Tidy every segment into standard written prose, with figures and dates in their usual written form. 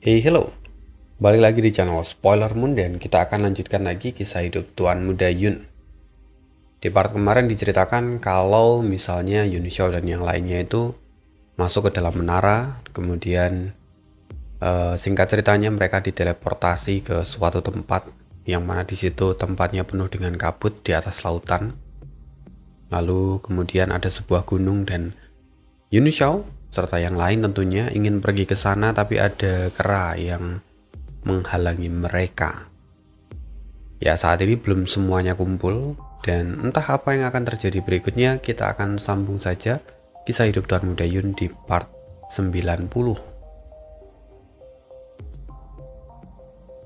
Hey hello, balik lagi di channel Spoiler Moon dan kita akan lanjutkan lagi kisah hidup Tuan Muda Yun. Di part kemarin diceritakan kalau misalnya Yun Xiao dan yang lainnya itu masuk ke dalam menara, kemudian singkat ceritanya mereka diteleportasi ke suatu tempat yang mana di situ tempatnya penuh dengan kabut di atas lautan. Lalu kemudian ada sebuah gunung dan Yun Xiao serta yang lain tentunya ingin pergi ke sana, tapi ada kera yang menghalangi mereka. Ya, saat ini belum semuanya kumpul dan entah apa yang akan terjadi berikutnya. Kita akan sambung saja kisah hidup Tuan Muda Yun di part 90.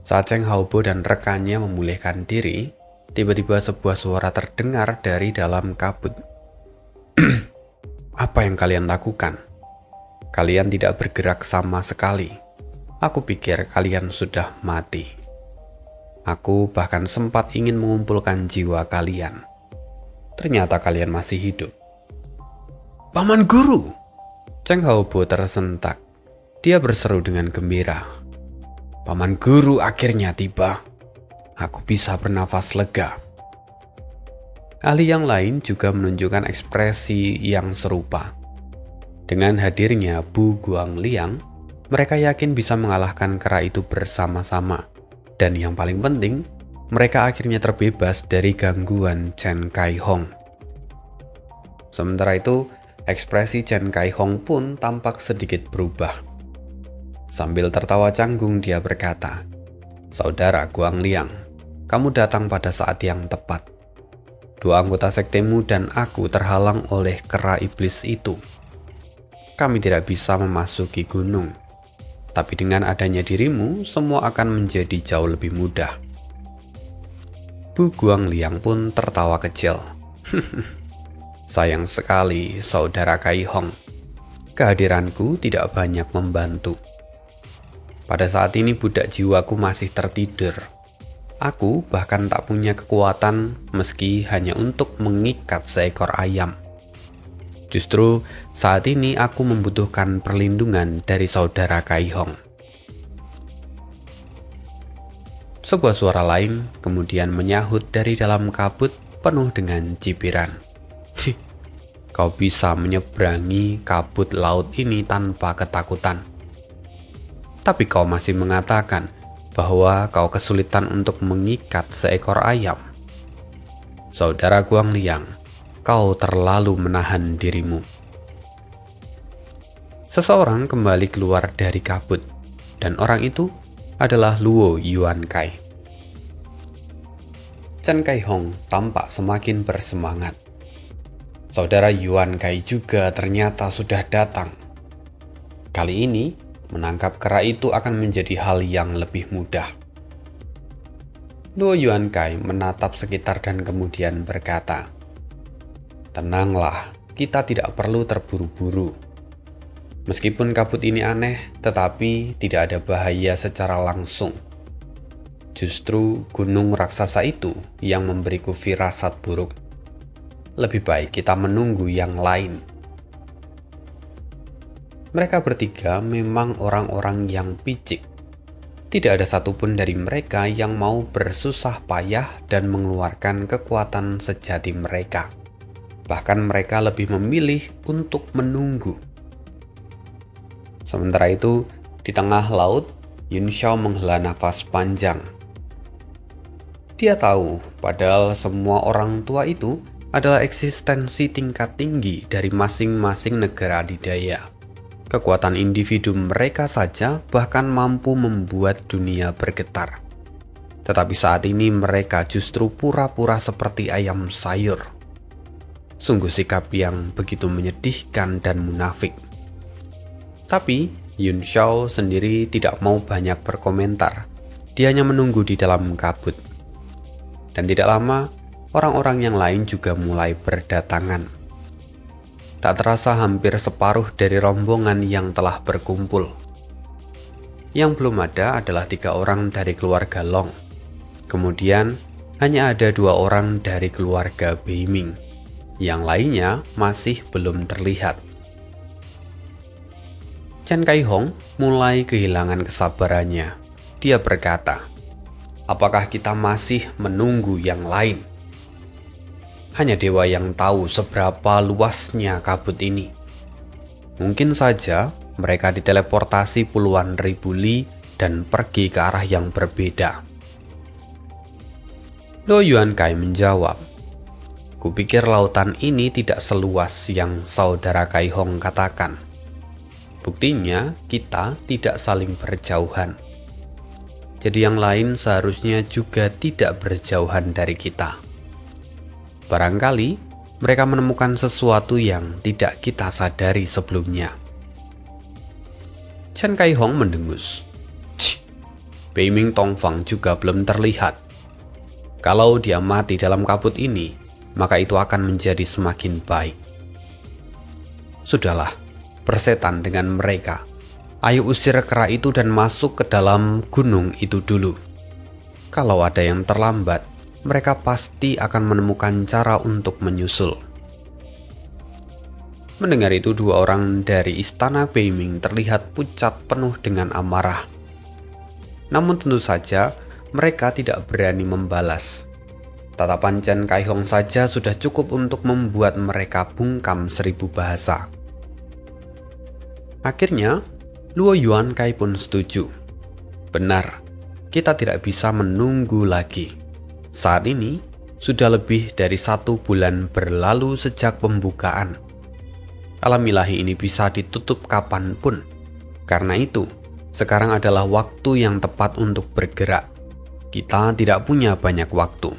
Saat Cheng Haobo dan rekannya memulihkan diri, tiba-tiba sebuah suara terdengar dari dalam kabut. Apa yang kalian lakukan? Kalian tidak bergerak sama sekali. Aku pikir kalian sudah mati. Aku bahkan sempat ingin mengumpulkan jiwa kalian. Ternyata kalian masih hidup. Paman Guru! Cheng Haobo tersentak. Dia berseru dengan gembira. Paman Guru akhirnya tiba. Aku bisa bernafas lega. Ahli yang lain juga menunjukkan ekspresi yang serupa. Dengan hadirnya Bu Guangliang, mereka yakin bisa mengalahkan kera itu bersama-sama. Dan yang paling penting, mereka akhirnya terbebas dari gangguan Chen Kaihong. Sementara itu, ekspresi Chen Kaihong pun tampak sedikit berubah. Sambil tertawa canggung, dia berkata, "Saudara Guangliang, kamu datang pada saat yang tepat. Dua anggota sektemu dan aku terhalang oleh kera iblis itu. Kami tidak bisa memasuki gunung. Tapi dengan adanya dirimu, semua akan menjadi jauh lebih mudah." Bu Guangliang pun tertawa kecil. Sayang sekali, saudara Kaihong. Kehadiranku tidak banyak membantu. Pada saat ini budak jiwaku masih tertidur. Aku bahkan tak punya kekuatan meski hanya untuk mengikat seekor ayam. Justru saat ini aku membutuhkan perlindungan dari saudara Kaihong. Sebuah suara lain kemudian menyahut dari dalam kabut penuh dengan cibiran. Kau bisa menyeberangi kabut laut ini tanpa ketakutan. Tapi kau masih mengatakan bahwa kau kesulitan untuk mengikat seekor ayam. Saudara Guangliang, kau terlalu menahan dirimu. Seseorang kembali keluar dari kabut, dan orang itu adalah Luo Yuankai. Chen Kaihong tampak semakin bersemangat. Saudara Yuankai juga ternyata sudah datang. Kali ini, menangkap kera itu akan menjadi hal yang lebih mudah. Luo Yuankai menatap sekitar dan kemudian berkata, "Tenanglah, kita tidak perlu terburu-buru. Meskipun kabut ini aneh, tetapi tidak ada bahaya secara langsung. Justru gunung raksasa itu yang memberiku firasat buruk. Lebih baik kita menunggu yang lain." Mereka bertiga memang orang-orang yang picik. Tidak ada satupun dari mereka yang mau bersusah payah dan mengeluarkan kekuatan sejati mereka. Bahkan mereka lebih memilih untuk menunggu. Sementara itu, di tengah laut, Yun Xiao menghela nafas panjang. Dia tahu, padahal semua orang tua itu adalah eksistensi tingkat tinggi dari masing-masing negara adidaya. Kekuatan individu mereka saja bahkan mampu membuat dunia bergetar. Tetapi saat ini mereka justru pura-pura seperti ayam sayur. Sungguh sikap yang begitu menyedihkan dan munafik. Tapi Yun Xiao sendiri tidak mau banyak berkomentar. Dia hanya menunggu di dalam kabut. Dan tidak lama, orang-orang yang lain juga mulai berdatangan. Tak terasa hampir separuh dari rombongan yang telah berkumpul. Yang belum ada adalah 3 orang dari keluarga Long. Kemudian hanya ada 2 orang dari keluarga Beiming. Yang lainnya masih belum terlihat. Chen Kaihong mulai kehilangan kesabarannya. Dia berkata, "Apakah kita masih menunggu yang lain? Hanya dewa yang tahu seberapa luasnya kabut ini. Mungkin saja mereka diteleportasi puluhan ribu li dan pergi ke arah yang berbeda." Luo Yuankai menjawab, "Kupikir lautan ini tidak seluas yang saudara Kaihong katakan. Buktinya kita tidak saling berjauhan. Jadi yang lain seharusnya juga tidak berjauhan dari kita. Barangkali mereka menemukan sesuatu yang tidak kita sadari sebelumnya." Chen Kaihong mendengus. Beiming Tongfang juga belum terlihat. Kalau dia mati dalam kabut ini, maka itu akan menjadi semakin baik. Sudahlah, bersetan dengan mereka. Ayo usir kera itu dan masuk ke dalam gunung itu dulu. Kalau ada yang terlambat, mereka pasti akan menemukan cara untuk menyusul. Mendengar itu, dua orang dari istana Beiming terlihat pucat penuh dengan amarah. Namun tentu saja mereka tidak berani membalas. Tatapan Chen Kaihong saja sudah cukup untuk membuat mereka bungkam 1000 bahasa. Akhirnya, Luo Yuankai pun setuju. Benar, kita tidak bisa menunggu lagi. Saat ini, sudah lebih dari 1 bulan berlalu sejak pembukaan. Alam ilahi ini bisa ditutup kapanpun. Karena itu, sekarang adalah waktu yang tepat untuk bergerak. Kita tidak punya banyak waktu.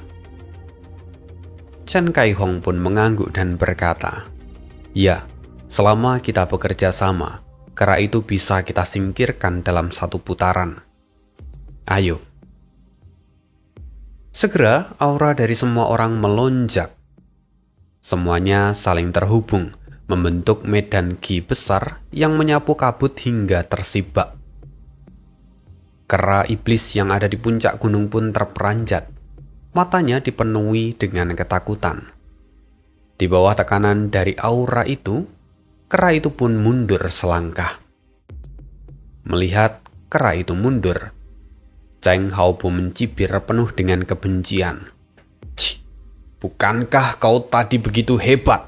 Chen Kaihong pun mengangguk dan berkata, "Ya, selama kita bekerja sama, kera itu bisa kita singkirkan dalam 1 putaran. Ayo." Segera aura dari semua orang melonjak. Semuanya saling terhubung, membentuk medan Qi besar yang menyapu kabut hingga tersibak. Kera iblis yang ada di puncak gunung pun terperanjat. Matanya dipenuhi dengan ketakutan. Di bawah tekanan dari aura itu, kera itu pun mundur selangkah. Melihat kera itu mundur, Cheng Haobo mencibir penuh dengan kebencian. "Bukankah kau tadi begitu hebat?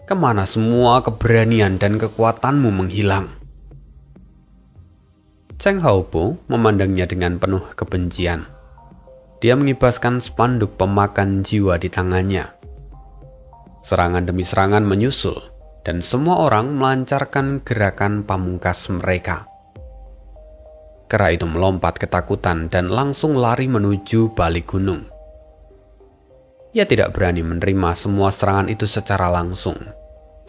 Kemana semua keberanian dan kekuatanmu menghilang?" Cheng Haobo memandangnya dengan penuh kebencian. Dia mengibaskan spanduk pemakan jiwa di tangannya. Serangan demi serangan menyusul, dan semua orang melancarkan gerakan pamungkas mereka. Kera itu melompat ketakutan dan langsung lari menuju balik gunung. Ia tidak berani menerima semua serangan itu secara langsung,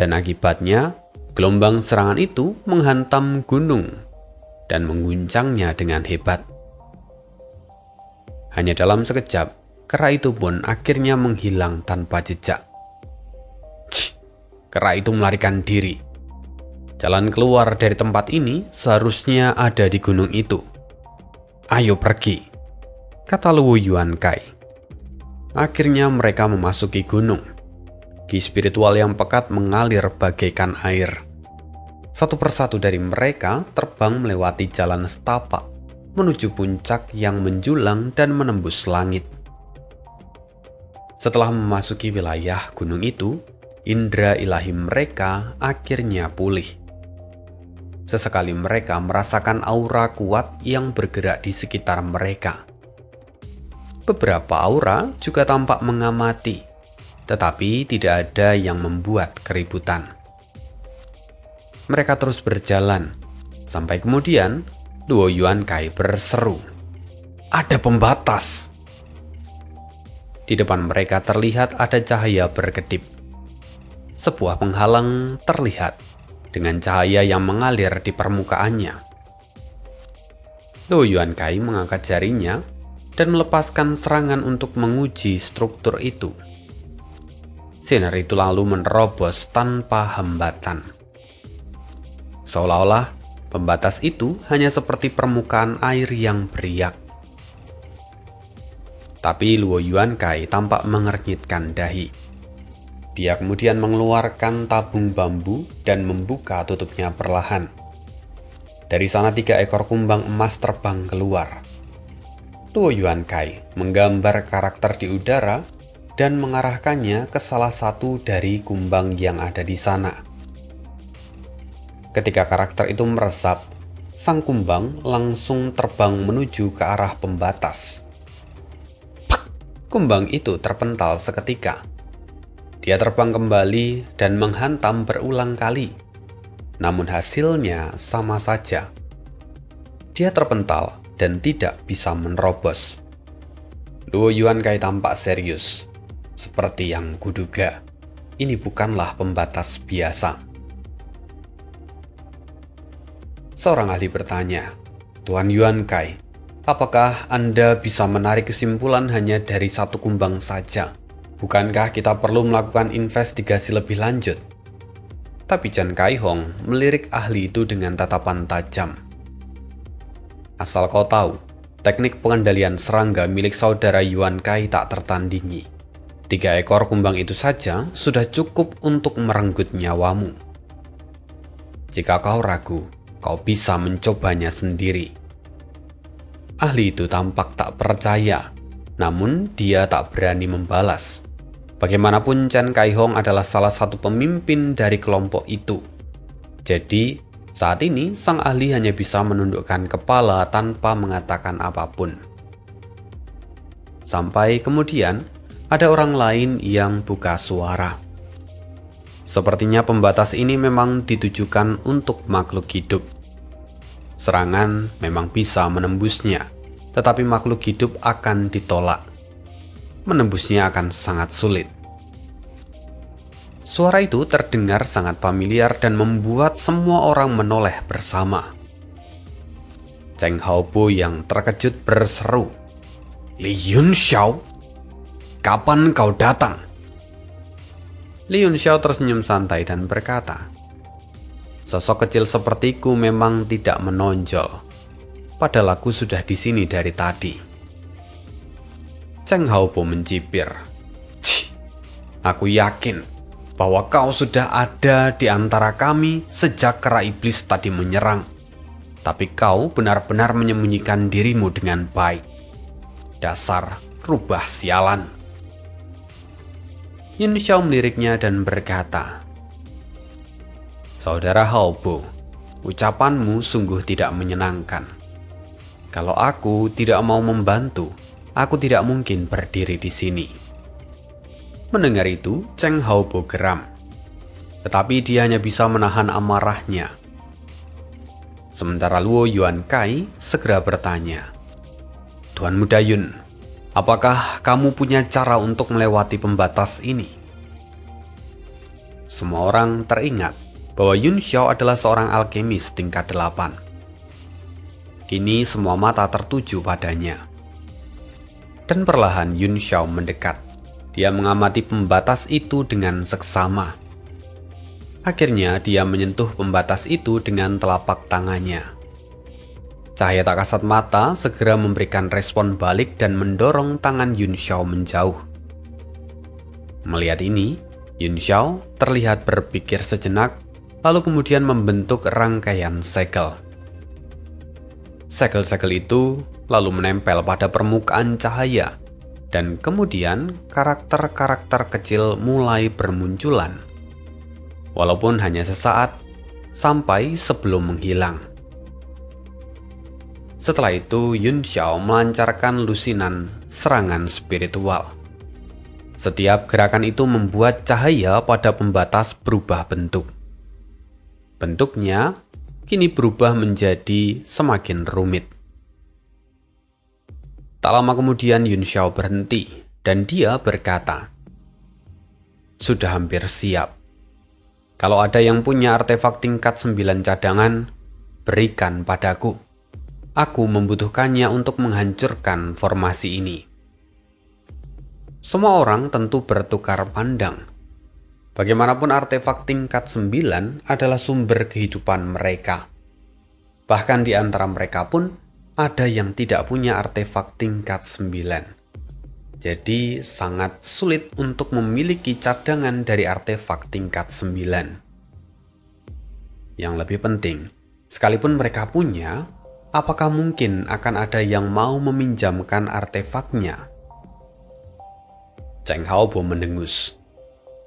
dan akibatnya gelombang serangan itu menghantam gunung dan mengguncangnya dengan hebat. Hanya dalam sekejap, kera itu pun akhirnya menghilang tanpa jejak. Kera itu melarikan diri. Jalan keluar dari tempat ini seharusnya ada di gunung itu. "Ayo pergi," kata Luo Yuankai. Akhirnya mereka memasuki gunung. Qi spiritual yang pekat mengalir bagaikan air. Satu persatu dari mereka terbang melewati jalan setapak menuju puncak yang menjulang dan menembus langit. Setelah memasuki wilayah gunung itu, indera ilahi mereka akhirnya pulih. Sesekali mereka merasakan aura kuat yang bergerak di sekitar mereka. Beberapa aura juga tampak mengamati, tetapi tidak ada yang membuat keributan. Mereka terus berjalan, sampai kemudian Luo Yuankai berseru, "Ada pembatas!" Di depan mereka terlihat ada cahaya berkedip. Sebuah penghalang terlihat dengan cahaya yang mengalir di permukaannya. Luo Yuankai mengangkat jarinya dan melepaskan serangan untuk menguji struktur itu. Sinar itu lalu menerobos tanpa hambatan. Seolah-olah pembatas itu hanya seperti permukaan air yang beriak. Tapi Luo Yuankai tampak mengernyitkan dahi. Dia kemudian mengeluarkan tabung bambu dan membuka tutupnya perlahan. Dari sana 3 ekor kumbang emas terbang keluar. Luo Yuankai menggambar karakter di udara dan mengarahkannya ke salah satu dari kumbang yang ada di sana. Ketika karakter itu meresap, sang kumbang langsung terbang menuju ke arah pembatas. Pak! Kumbang itu terpental seketika. Dia terbang kembali dan menghantam berulang kali. Namun hasilnya sama saja. Dia terpental dan tidak bisa menerobos. Luo Yuankai tampak serius. Seperti yang kuduga, ini bukanlah pembatas biasa. Seorang ahli bertanya, "Tuan Yuankai, apakah Anda bisa menarik kesimpulan hanya dari satu kumbang saja? Bukankah kita perlu melakukan investigasi lebih lanjut?" Tapi Chan Kaihong melirik ahli itu dengan tatapan tajam. "Asal kau tahu, teknik pengendalian serangga milik saudara Yuankai tak tertandingi. 3 ekor kumbang itu saja sudah cukup untuk merenggut nyawamu. Jika kau ragu, kau bisa mencobanya sendiri." Ahli itu tampak tak percaya, namun dia tak berani membalas. Bagaimanapun Chan Kaihong adalah salah satu pemimpin dari kelompok itu. Jadi, saat ini sang ahli hanya bisa menundukkan kepala tanpa mengatakan apapun. Sampai kemudian, ada orang lain yang buka suara. Sepertinya pembatas ini memang ditujukan untuk makhluk hidup. Serangan memang bisa menembusnya, tetapi makhluk hidup akan ditolak. Menembusnya akan sangat sulit. Suara itu terdengar sangat familiar dan membuat semua orang menoleh bersama. Cheng Haobo yang terkejut berseru, "Li Yunxiao, kapan kau datang?" Li Yunxiao tersenyum santai dan berkata, "Sosok kecil sepertiku memang tidak menonjol. Padahal aku sudah di sini dari tadi." Cheng Haobo mencibir, "Cih, aku yakin bahwa kau sudah ada di antara kami sejak kera iblis tadi menyerang. Tapi kau benar-benar menyembunyikan dirimu dengan baik. Dasar rubah sialan." Yun Xiao meliriknya dan berkata, "Saudara Haobo, ucapanmu sungguh tidak menyenangkan. Kalau aku tidak mau membantu, aku tidak mungkin berdiri di sini." Mendengar itu, Cheng Haobo geram. Tetapi dia hanya bisa menahan amarahnya. Sementara Luo Yuankai segera bertanya, "Tuan Muda Yun, apakah kamu punya cara untuk melewati pembatas ini?" Semua orang teringat bahwa Yun Xiao adalah seorang alkemis tingkat 8. Kini semua mata tertuju padanya. Dan perlahan Yun Xiao mendekat. Dia mengamati pembatas itu dengan seksama. Akhirnya dia menyentuh pembatas itu dengan telapak tangannya. Cahaya tak kasat mata segera memberikan respon balik dan mendorong tangan Yun Xiao menjauh. Melihat ini, Yun Xiao terlihat berpikir sejenak, lalu kemudian membentuk rangkaian segel. Segel-segel itu lalu menempel pada permukaan cahaya, dan kemudian karakter-karakter kecil mulai bermunculan. Walaupun hanya sesaat, sampai sebelum menghilang. Setelah itu, Yun Xiao melancarkan lusinan serangan spiritual. Setiap gerakan itu membuat cahaya pada pembatas berubah bentuk. Bentuknya kini berubah menjadi semakin rumit. Tak lama kemudian Yun Xiao berhenti dan dia berkata, "Sudah hampir siap. Kalau ada yang punya artefak tingkat 9 cadangan, berikan padaku. Aku membutuhkannya untuk menghancurkan formasi ini." Semua orang tentu bertukar pandang. Bagaimanapun artefak tingkat 9 adalah sumber kehidupan mereka. Bahkan di antara mereka pun ada yang tidak punya artefak tingkat 9. Jadi sangat sulit untuk memiliki cadangan dari artefak tingkat 9. Yang lebih penting, Sekalipun mereka punya, apakah mungkin akan ada yang mau meminjamkan artefaknya? Cheng Haobo mendengus.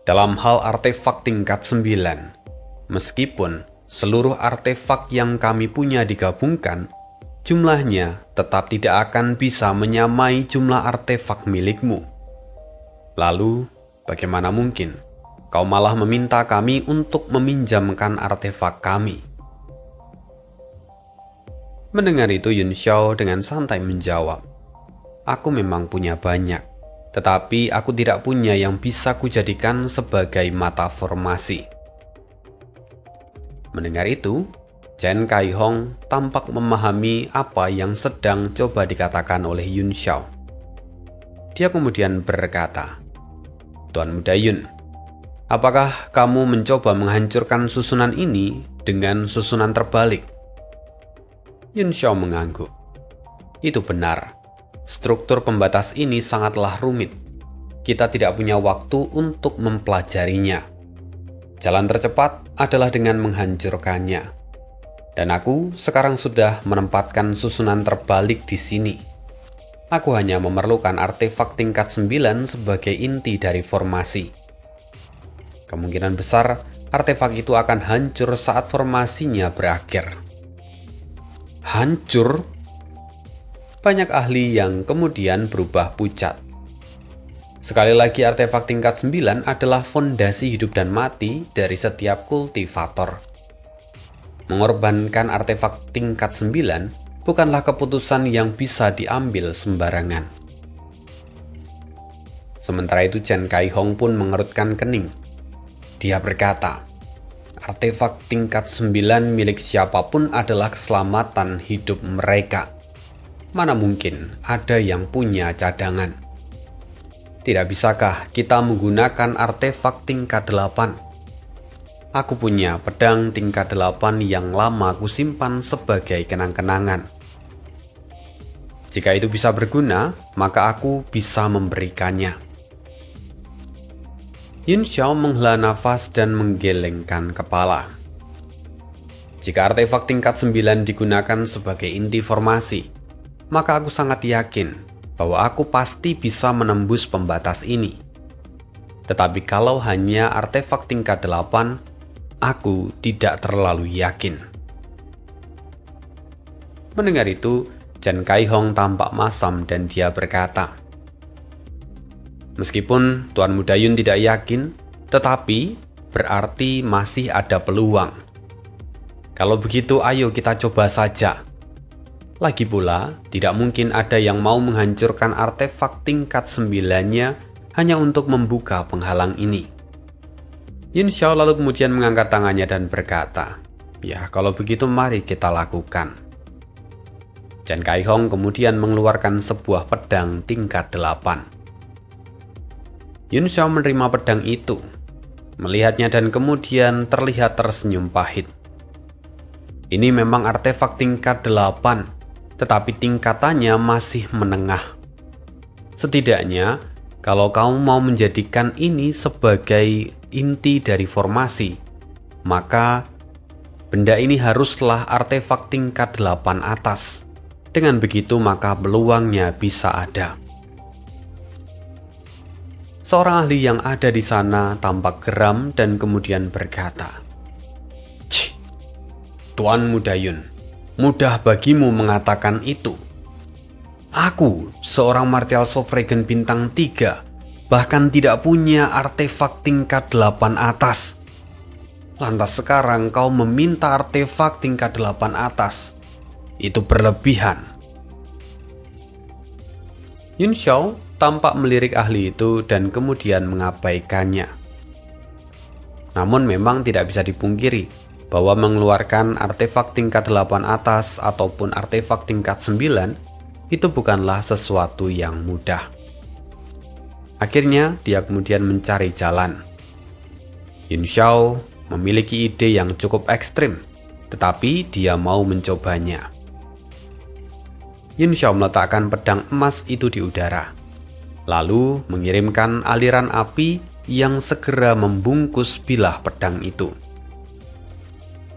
Dalam hal artefak tingkat 9, meskipun seluruh artefak yang kami punya digabungkan, jumlahnya tetap tidak akan bisa menyamai jumlah artefak milikmu. Lalu, bagaimana mungkin kau malah meminta kami untuk meminjamkan artefak kami? Mendengar itu, Yun Xiao dengan santai menjawab, "Aku memang punya banyak, tetapi aku tidak punya yang bisa kujadikan sebagai mata formasi." Mendengar itu, Chen Kaihong tampak memahami apa yang sedang coba dikatakan oleh Yun Xiao. Dia kemudian berkata, "Tuan Muda Yun, apakah kamu mencoba menghancurkan susunan ini dengan susunan terbalik?" Yun Xiao mengangguk. "Itu benar. Struktur pembatas ini sangatlah rumit. Kita tidak punya waktu untuk mempelajarinya. Jalan tercepat adalah dengan menghancurkannya. Dan aku sekarang sudah menempatkan susunan terbalik di sini. Aku hanya memerlukan artefak tingkat 9 sebagai inti dari formasi. Kemungkinan besar artefak itu akan hancur saat formasinya berakhir." Hancur? Banyak ahli yang kemudian berubah pucat. Sekali lagi, artefak tingkat 9 adalah fondasi hidup dan mati dari setiap kultivator. Mengorbankan artefak tingkat 9 bukanlah keputusan yang bisa diambil sembarangan. Sementara itu, Chen Kaihong pun mengerutkan kening. Dia berkata, "Artefak tingkat 9 milik siapapun adalah keselamatan hidup mereka. Mana mungkin ada yang punya cadangan? Tidak bisakah kita menggunakan artefak tingkat 8? Aku punya pedang tingkat 8 yang lama aku simpan sebagai kenang-kenangan. Jika itu bisa berguna, maka aku bisa memberikannya." Yun Xiao menghela nafas dan menggelengkan kepala. Jika artefak tingkat 9 digunakan sebagai inti formasi, maka aku sangat yakin bahwa aku pasti bisa menembus pembatas ini. Tetapi kalau hanya artefak tingkat 8, aku tidak terlalu yakin. Mendengar itu, Chen Kaihong tampak masam dan dia berkata, "Meskipun Tuan Muda Yun tidak yakin, tetapi berarti masih ada peluang. Kalau begitu, ayo kita coba saja. Lagi pula, tidak mungkin ada yang mau menghancurkan artefak tingkat 9-nya hanya untuk membuka penghalang ini." Yun Xiao lalu kemudian mengangkat tangannya dan berkata, "Ya, kalau begitu mari kita lakukan." Chen Kaihong kemudian mengeluarkan sebuah pedang tingkat 8. Yun Xiao menerima pedang itu, melihatnya dan kemudian terlihat tersenyum pahit. Ini memang artefak tingkat 8, tetapi tingkatannya masih menengah. Setidaknya, kalau kamu mau menjadikan ini sebagai inti dari formasi, maka benda ini haruslah artefak tingkat 8 atas. Dengan begitu, maka peluangnya bisa ada. Seorang ahli yang ada di sana tampak geram dan kemudian berkata, "Cih, Tuan Muda Yun, mudah bagimu mengatakan itu. Aku, seorang martial Sovragen bintang 3, bahkan tidak punya artefak tingkat 8 atas. Lantas sekarang kau meminta artefak tingkat 8 atas. Itu berlebihan." Yun Xiao tampak melirik ahli itu dan kemudian mengabaikannya. Namun memang tidak bisa dipungkiri bahwa mengeluarkan artefak tingkat 8 atas ataupun artefak tingkat 9 itu bukanlah sesuatu yang mudah. Akhirnya dia kemudian mencari jalan. Yun Xiao memiliki ide yang cukup ekstrim, tetapi dia mau mencobanya. Yun Xiao meletakkan pedang emas itu di udara, lalu mengirimkan aliran api yang segera membungkus bilah pedang itu.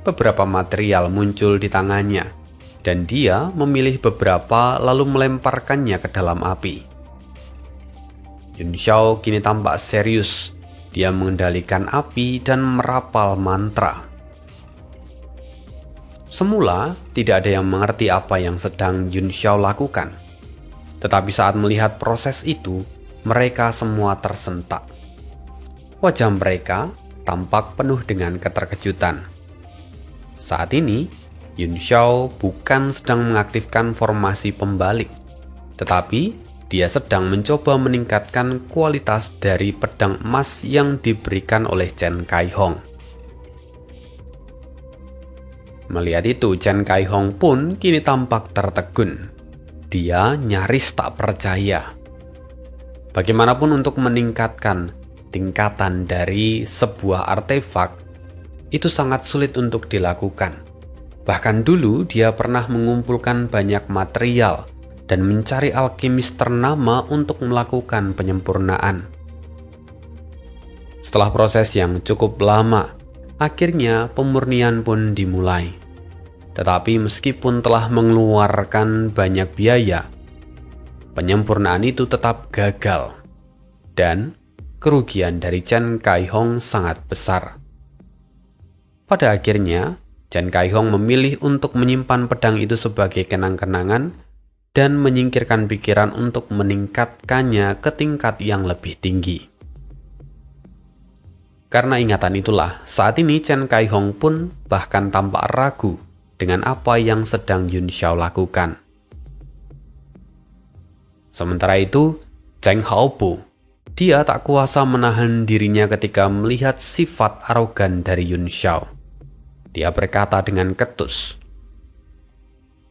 beberapa material muncul di tangannya, dan dia memilih beberapa lalu melemparkannya ke dalam api. Yun Xiao kini tampak serius. Dia mengendalikan api dan merapal mantra. Semula, tidak ada yang mengerti apa yang sedang Yun Xiao lakukan. Tetapi saat melihat proses itu, mereka semua tersentak. Wajah mereka tampak penuh dengan keterkejutan. Saat ini, Yun Xiao bukan sedang mengaktifkan formasi pembalik, tetapi dia sedang mencoba meningkatkan kualitas dari pedang emas yang diberikan oleh Chen Kaihong. Melihat itu, Chen Kaihong pun kini tampak tertegun. Dia nyaris tak percaya. Bagaimanapun untuk meningkatkan tingkatan dari sebuah artefak, itu sangat sulit untuk dilakukan. Bahkan dulu dia pernah mengumpulkan banyak material dan mencari alkemis ternama untuk melakukan penyempurnaan. Setelah proses yang cukup lama, akhirnya pemurnian pun dimulai. Tetapi meskipun telah mengeluarkan banyak biaya, penyempurnaan itu tetap gagal. Dan kerugian dari Chen Kaihong sangat besar. Pada akhirnya, Chen Kaihong memilih untuk menyimpan pedang itu sebagai kenang-kenangan dan menyingkirkan pikiran untuk meningkatkannya ke tingkat yang lebih tinggi. Karena ingatan itulah, saat ini Chen Kaihong pun bahkan tampak ragu dengan apa yang sedang Yun Xiao lakukan. Sementara itu, Cheng Haobo, dia tak kuasa menahan dirinya ketika melihat sifat arogan dari Yun Xiao. Dia berkata dengan ketus,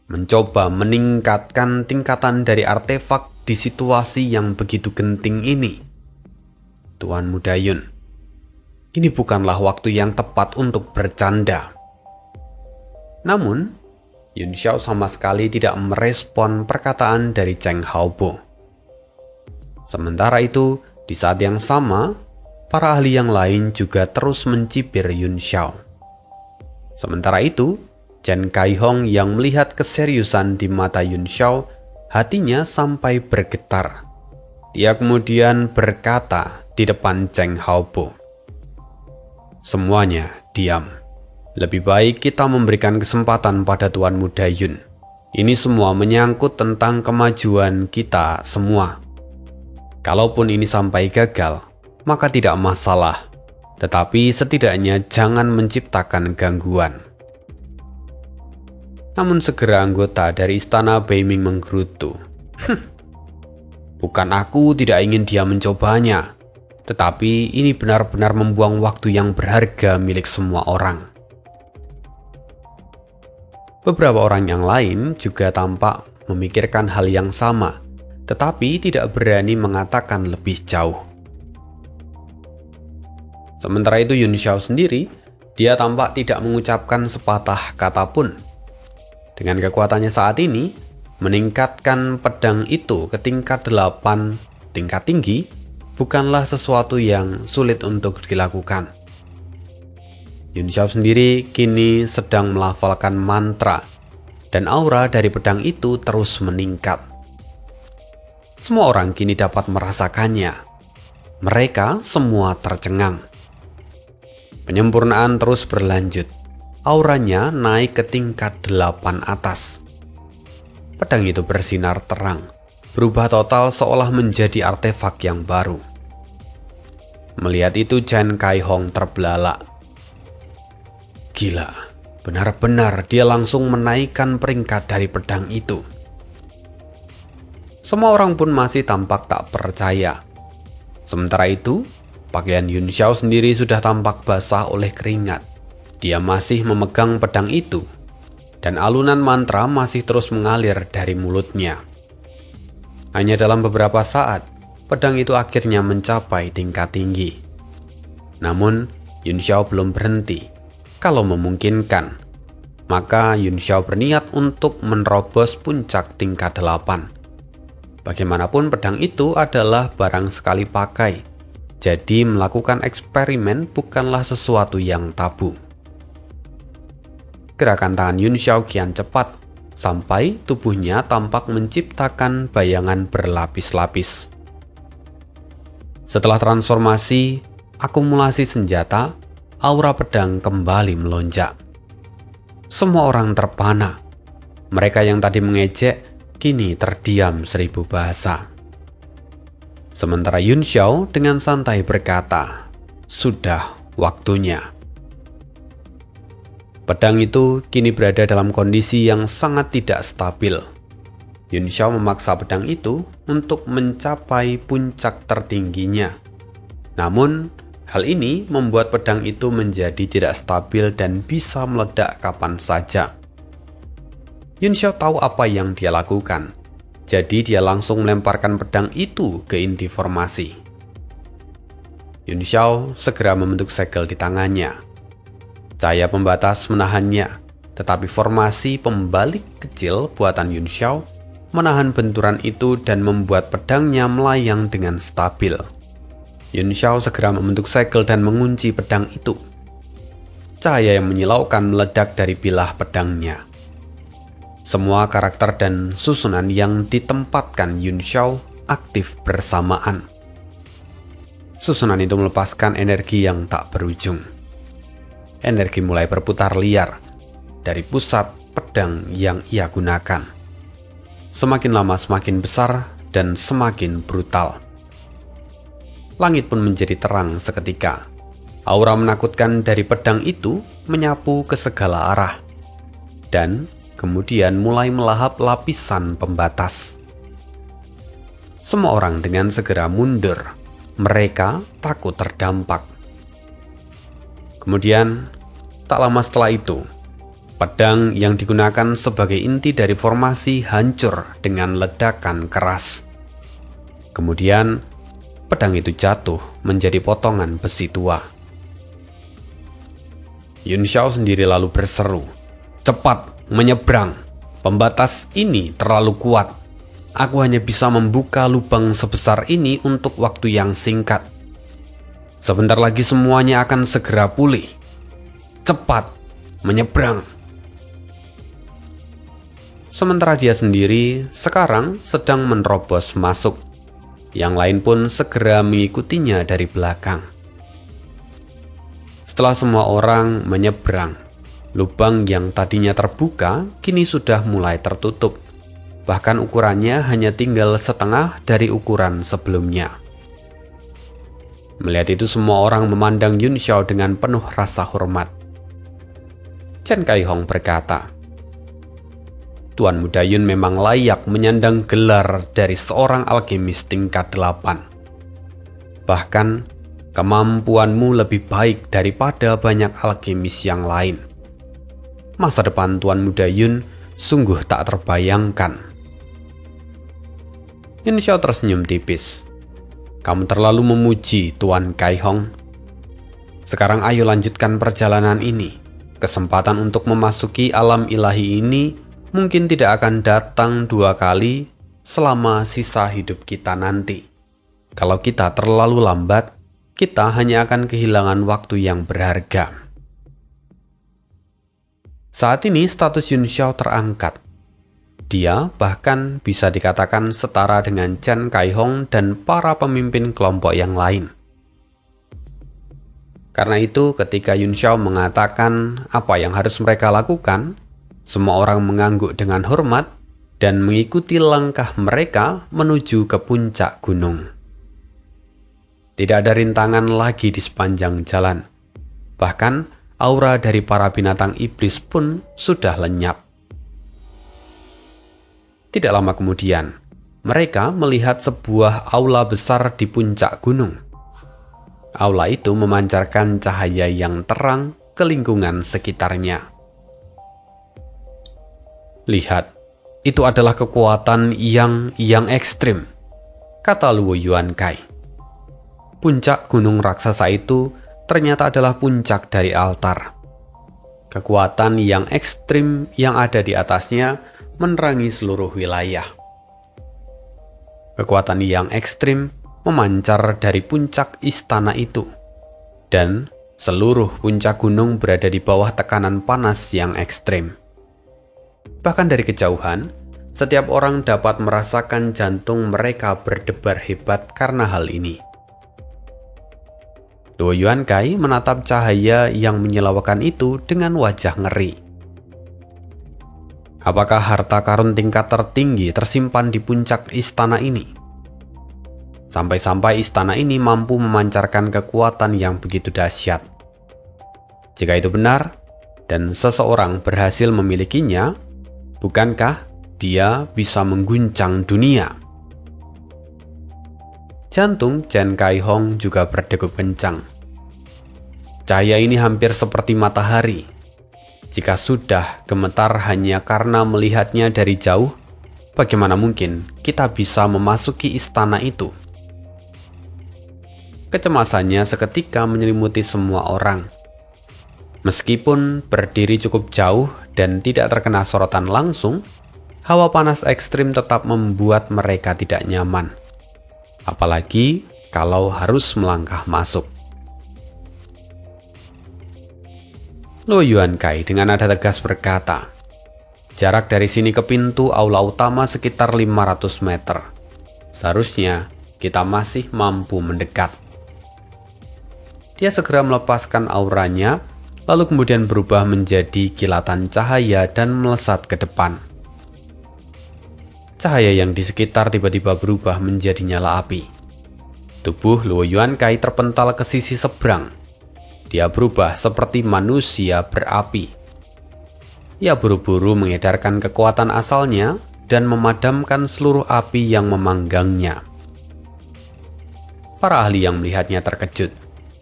mencoba meningkatkan tingkatan dari artefak di situasi yang begitu genting ini. Tuan Muda Yun, ini bukanlah waktu yang tepat untuk bercanda. Namun, Yun Xiao sama sekali tidak merespon perkataan dari Cheng Haobo. Sementara itu, di saat yang sama, para ahli yang lain juga terus mencibir Yun Xiao. Sementara itu, Chen Kaihong yang melihat keseriusan di mata Yun Xiao, hatinya sampai bergetar. Dia kemudian berkata di depan Cheng Haobo, "Semuanya diam. Lebih baik kita memberikan kesempatan pada Tuan Muda Yun. Ini semua menyangkut tentang kemajuan kita semua. Kalaupun ini sampai gagal, maka tidak masalah. Tetapi setidaknya jangan menciptakan gangguan." Namun segera anggota dari istana Beiming menggerutu. Bukan aku tidak ingin dia mencobanya, tetapi ini benar-benar membuang waktu yang berharga milik semua orang. Beberapa orang yang lain juga tampak memikirkan hal yang sama, tetapi tidak berani mengatakan lebih jauh. Sementara itu Yun Xiao sendiri, dia tampak tidak mengucapkan sepatah kata pun. Dengan kekuatannya saat ini, meningkatkan pedang itu ke tingkat 8 tingkat tinggi bukanlah sesuatu yang sulit untuk dilakukan. Yun Xiao sendiri kini sedang melafalkan mantra, dan aura dari pedang itu terus meningkat. Semua orang kini dapat merasakannya. Mereka semua tercengang. Penyempurnaan terus berlanjut. Auranya naik ke tingkat 8 atas. Pedang itu bersinar terang, berubah total seolah menjadi artefak yang baru. Melihat itu Chen Kaihong terbelalak. Gila, benar-benar dia langsung menaikkan peringkat dari pedang itu. Semua orang pun masih tampak tak percaya. Sementara itu, pakaian Yun Xiao sendiri sudah tampak basah oleh keringat. Dia masih memegang pedang itu, dan alunan mantra masih terus mengalir dari mulutnya. Hanya dalam beberapa saat, pedang itu akhirnya mencapai tingkat tinggi. Namun, Yun Xiao belum berhenti. Kalau memungkinkan, maka Yun Xiao berniat untuk menerobos puncak tingkat 8. Bagaimanapun pedang itu adalah barang sekali pakai, jadi melakukan eksperimen bukanlah sesuatu yang tabu. Gerakan tangan Yun Xiao kian cepat, sampai tubuhnya tampak menciptakan bayangan berlapis-lapis. Setelah transformasi, akumulasi senjata, aura pedang kembali melonjak. Semua orang terpana. Mereka yang tadi mengejek, kini terdiam 1000 bahasa. Sementara Yun Xiao dengan santai berkata, "Sudah waktunya." Pedang itu kini berada dalam kondisi yang sangat tidak stabil. Yun Xiao memaksa pedang itu untuk mencapai puncak tertingginya. Namun, hal ini membuat pedang itu menjadi tidak stabil dan bisa meledak kapan saja. Yun Xiao tahu apa yang dia lakukan, jadi dia langsung melemparkan pedang itu ke inti formasi. Yun Xiao segera membentuk segel di tangannya. Cahaya pembatas menahannya, tetapi formasi pembalik kecil buatan Yun Xiao menahan benturan itu dan membuat pedangnya melayang dengan stabil. Yun Xiao segera membentuk segel dan mengunci pedang itu. Cahaya yang menyilaukan meledak dari bilah pedangnya. Semua karakter dan susunan yang ditempatkan Yun Xiao aktif bersamaan. Susunan itu melepaskan energi yang tak berujung. Energi mulai berputar liar dari pusat pedang yang ia gunakan. Semakin lama semakin besar dan semakin brutal. Langit pun menjadi terang seketika. Aura menakutkan dari pedang itu menyapu ke segala arah. Dan kemudian mulai melahap lapisan pembatas. Semua orang dengan segera mundur. Mereka takut terdampak. Kemudian, tak lama setelah itu, pedang yang digunakan sebagai inti dari formasi hancur dengan ledakan keras. Kemudian, pedang itu jatuh menjadi potongan besi tua. Yun Xiao sendiri lalu berseru, "Cepat, menyeberang. Pembatas ini terlalu kuat. Aku hanya bisa membuka lubang sebesar ini untuk waktu yang singkat. Sebentar lagi semuanya akan segera pulih. Cepat, menyeberang." Sementara dia sendiri sekarang sedang menerobos masuk. Yang lain pun segera mengikutinya dari belakang. Setelah semua orang menyeberang, lubang yang tadinya terbuka kini sudah mulai tertutup. Bahkan ukurannya hanya tinggal setengah dari ukuran sebelumnya. Melihat itu semua orang memandang Yun Xiao dengan penuh rasa hormat. Chen Kaihong berkata, "Tuan Muda Yun memang layak menyandang gelar dari seorang alkemis tingkat 8. Bahkan, kemampuanmu lebih baik daripada banyak alkemis yang lain. Masa depan Tuan Muda Yun sungguh tak terbayangkan." Yun Xiao tersenyum tipis. "Kamu terlalu memuji Tuan Kaihong. Sekarang ayo lanjutkan perjalanan ini. Kesempatan untuk memasuki alam ilahi ini mungkin tidak akan datang 2 kali selama sisa hidup kita nanti. Kalau kita terlalu lambat, kita hanya akan kehilangan waktu yang berharga." Saat ini status Yun Xiao terangkat. Dia bahkan bisa dikatakan setara dengan Chen Kaihong dan para pemimpin kelompok yang lain. Karena itu, ketika Yun Xiao mengatakan apa yang harus mereka lakukan, semua orang mengangguk dengan hormat dan mengikuti langkah mereka menuju ke puncak gunung. Tidak ada rintangan lagi di sepanjang jalan. Bahkan, aura dari para binatang iblis pun sudah lenyap. Tidak lama kemudian, mereka melihat sebuah aula besar di puncak gunung. Aula itu memancarkan cahaya yang terang ke lingkungan sekitarnya. "Lihat, itu adalah kekuatan yang ekstrim," kata Luo Yuankai. Puncak gunung raksasa itu ternyata adalah puncak dari altar. Kekuatan yang ekstrim yang ada di atasnya menerangi seluruh wilayah. Kekuatan yang ekstrim memancar dari puncak istana itu, dan Seluruh puncak gunung berada di bawah tekanan panas yang ekstrim. Bahkan dari kejauhan, setiap orang dapat merasakan jantung mereka berdebar hebat karena hal ini. Luo Yuankai menatap cahaya yang menyilaukan itu dengan wajah ngeri. Apakah harta karun tingkat tertinggi tersimpan di puncak istana ini? Sampai-sampai istana ini mampu memancarkan kekuatan yang begitu dahsyat. Jika itu benar, dan seseorang berhasil memilikinya, bukankah dia bisa mengguncang dunia? Jantung Chen Kaihong juga berdegup kencang. Cahaya ini hampir seperti matahari. Jika sudah gemetar hanya karena melihatnya dari jauh, bagaimana mungkin kita bisa memasuki istana itu? Kecemasannya seketika menyelimuti semua orang. Meskipun berdiri cukup jauh dan tidak terkena sorotan langsung, hawa panas ekstrim tetap membuat mereka tidak nyaman. Apalagi kalau harus melangkah masuk. Luo Yuankai dengan nada tegas berkata, "Jarak dari sini ke pintu aula utama sekitar 500 meter. Seharusnya kita masih mampu mendekat." Dia segera melepaskan auranya, lalu kemudian berubah menjadi kilatan cahaya dan melesat ke depan. Cahaya yang di sekitar tiba-tiba berubah menjadi nyala api. Tubuh Luo Yuankai terpental ke sisi seberang. Dia berubah seperti manusia berapi. Ia buru-buru mengedarkan kekuatan asalnya dan memadamkan seluruh api yang memanggangnya. Para ahli yang melihatnya terkejut.